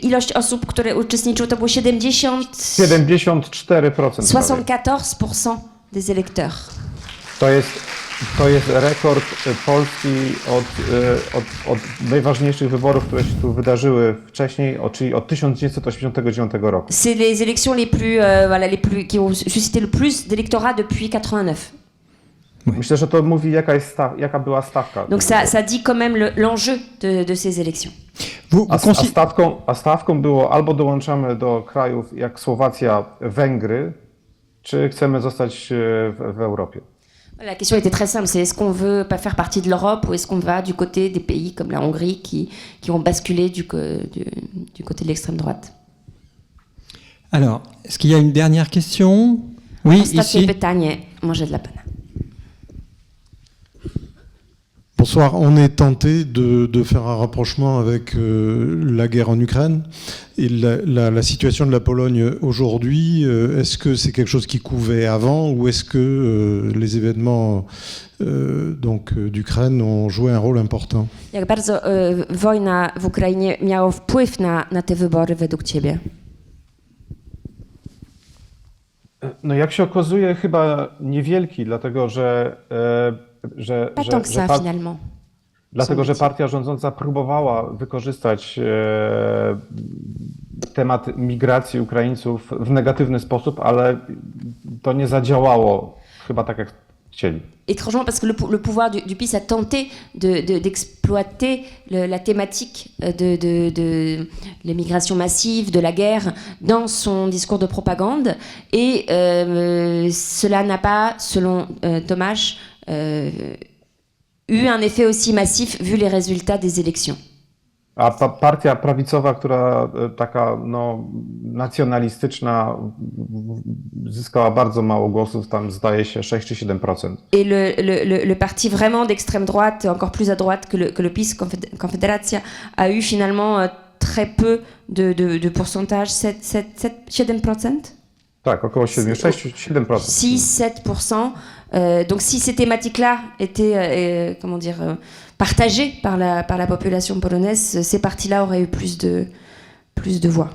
[SPEAKER 2] Ilość osób, które uczestniczyły, to było
[SPEAKER 3] 74%.
[SPEAKER 2] 74% des électeurs.
[SPEAKER 3] To jest rekord Polski od najważniejszych wyborów, które się tu wydarzyły wcześniej, czyli od 1989 roku.
[SPEAKER 2] C'est les élections les plus qui ont suscité le plus d'électorat depuis 89.
[SPEAKER 3] Myślę, że to mówi jaka była stawka.
[SPEAKER 2] Donc ça dit quand même l'enjeu de ces élections.
[SPEAKER 3] A stawką było albo dołączamy do krajów jak Słowacja, Węgry, czy chcemy zostać w Europie.
[SPEAKER 2] La question était très simple, c'est est-ce qu'on veut pas faire partie de l'Europe ou est-ce qu'on va du côté des pays comme la Hongrie qui ont basculé du côté de l'extrême droite.
[SPEAKER 1] Alors, est-ce qu'il y a une dernière question? Oui,
[SPEAKER 2] Ostatnie
[SPEAKER 1] ici.
[SPEAKER 2] pytanie, może dla pana.
[SPEAKER 9] Bonsoir, on est tenté de faire un rapprochement avec la guerre en Ukraine et la situation de la Pologne aujourd'hui. Est-ce que c'est quelque chose qui couvait avant ou est-ce que les événements d'Ukraine ont joué un rôle important?
[SPEAKER 2] Jak bardzo wojna w Ukrainie miała wpływ na te wybory według ciebie?
[SPEAKER 3] No jak się okazuje, chyba niewielki, dlatego że partia rządząca próbowała wykorzystać temat migracji Ukraińców w negatywny sposób, ale to nie zadziałało chyba tak jak chcieli.
[SPEAKER 2] Étrangement, parce que le pouvoir du PiS a tenté d'exploiter la thématique de l'immigration massive, de la guerre, dans son discours de propagande. Et cela n'a pas, selon Tomasz, eu un effet aussi massif vu les résultats des élections.
[SPEAKER 3] A partia prawicowa, która taka nacjonalistyczna, zyskała bardzo mało głosów, tam zdaje się 6 czy 7%.
[SPEAKER 2] Et le parti vraiment d'extrême droite, encore plus à droite que le PiS, Confederacja, a eu finalement très peu de pourcentage, 7%?
[SPEAKER 3] Tak, około 6-7%.
[SPEAKER 2] 6-7%. Donc si ces thématiques-là étaient, partagées par la population polonaise, ces partis-là auraient eu plus de voix.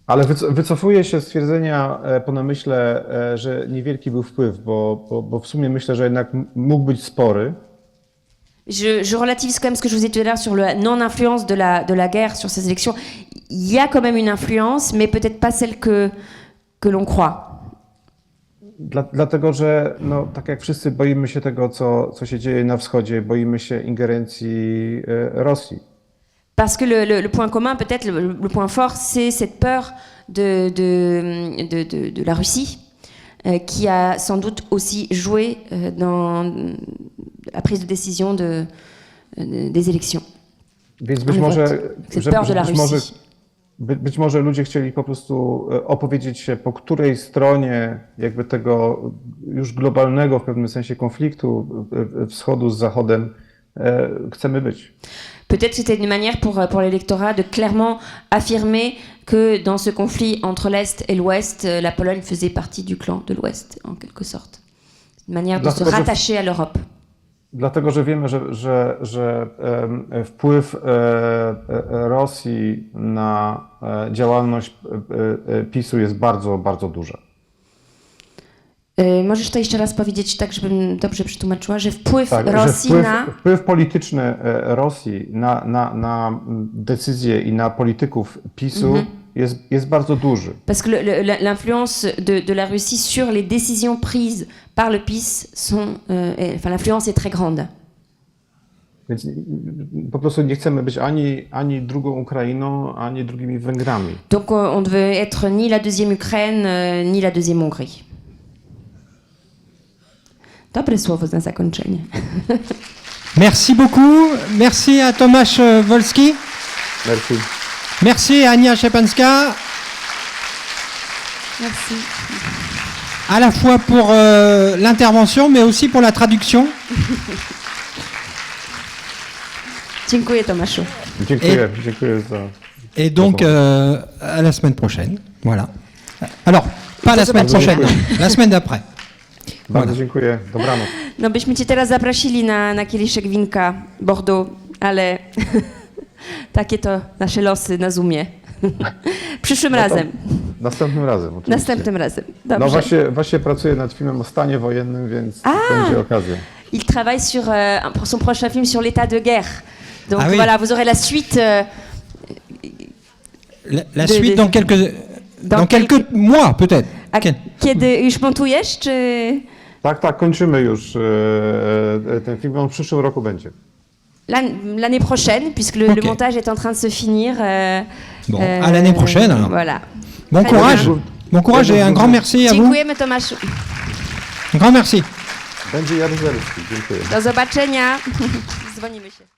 [SPEAKER 3] Ale wycofuję się z stwierdzenia po namyśle, że niewielki był wpływ, bo w sumie myślę, że jednak mógł być spory.
[SPEAKER 2] Je relativise quand même ce que je vous ai dit tout à l'heure sur la non-influence de la guerre sur ces élections. Il y a quand même une influence, mais peut-être pas celle que l'on croit.
[SPEAKER 3] Dlatego, że tak jak wszyscy boimy się tego, co się dzieje na wschodzie, boimy się ingerencji Rosji.
[SPEAKER 2] Parce que le point commun, peut-être le point fort, c'est cette peur de la Russie, qui a sans doute aussi joué dans la prise de décision des élections.
[SPEAKER 3] Więc być może ludzie chcieli po prostu opowiedzieć się, po której stronie jakby tego już globalnego w pewnym sensie konfliktu wschodu z zachodem chcemy być.
[SPEAKER 2] Peut-être c'était une manière pour l'électorat de clairement affirmer que dans ce conflit entre l'Est et l'Ouest, la Pologne faisait partie du clan de l'Ouest, en quelque sorte. Une manière de se rattacher à l'Europe.
[SPEAKER 3] Dlatego, że wiemy, że wpływ Rosji na działalność PiS-u jest bardzo, bardzo duży.
[SPEAKER 2] Możesz to jeszcze raz powiedzieć tak, żebym dobrze przetłumaczyła, że wpływ Rosji
[SPEAKER 3] wpływ polityczny Rosji na decyzje i na polityków PiS-u jest bardzo duży.
[SPEAKER 2] Parce que l'influence de la Russie sur les décisions prises par le PiS l'influence est très grande.
[SPEAKER 3] Więc po prostu nie chcemy być ani drugą Ukrainą, ani drugimi Węgrami.
[SPEAKER 2] Donc on ne veut être ni la deuxième Ukraine, ni la deuxième Hongrie. Dobre słowo na zakończenie.
[SPEAKER 1] Merci beaucoup. Merci à Tomasz Wolski.
[SPEAKER 3] Merci.
[SPEAKER 1] Merci à Ania Szczepańska,
[SPEAKER 2] Merci.
[SPEAKER 1] à la fois pour l'intervention, mais aussi pour la traduction.
[SPEAKER 2] Dziękuję, Tomaszu.
[SPEAKER 3] Dziękuję za...
[SPEAKER 1] Et donc, à la semaine prochaine. Voilà. Alors, pas la semaine prochaine, la semaine d'après.
[SPEAKER 3] Bardzo dziękuję. Dobranoc.
[SPEAKER 2] No byśmy cię teraz zaprosili na kieliszek winka Bordeaux, ale takie to nasze losy na Zoomie. Przyszłym razem.
[SPEAKER 3] Następnym razem, oczywiście.
[SPEAKER 2] Następnym razem. Dobrze.
[SPEAKER 3] No właśnie pracuję nad filmem o stanie wojennym, więc będzie okazja.
[SPEAKER 2] Il travaille pour son prochain film sur l'état de guerre. Donc
[SPEAKER 1] Ah oui.
[SPEAKER 2] voilà, vous aurez la suite.
[SPEAKER 1] La suite dans quelques mois, peut-être.
[SPEAKER 2] A kiedy już montujesz, czy...
[SPEAKER 3] Tak, kończymy już ten film, on w przyszłym roku będzie.
[SPEAKER 2] L'année prochaine, puisque le montage est en train de se finir.
[SPEAKER 1] Bon, à l'année prochaine. Alors.
[SPEAKER 2] Voilà.
[SPEAKER 1] Bon courage. Bon courage et un grand merci à vous.
[SPEAKER 2] Dziękujemy, Tomaszu.
[SPEAKER 1] Un grand merci.
[SPEAKER 3] Będzie Jaruzelski. Dziękuję.
[SPEAKER 2] Do zobaczenia. Dzwonimy się.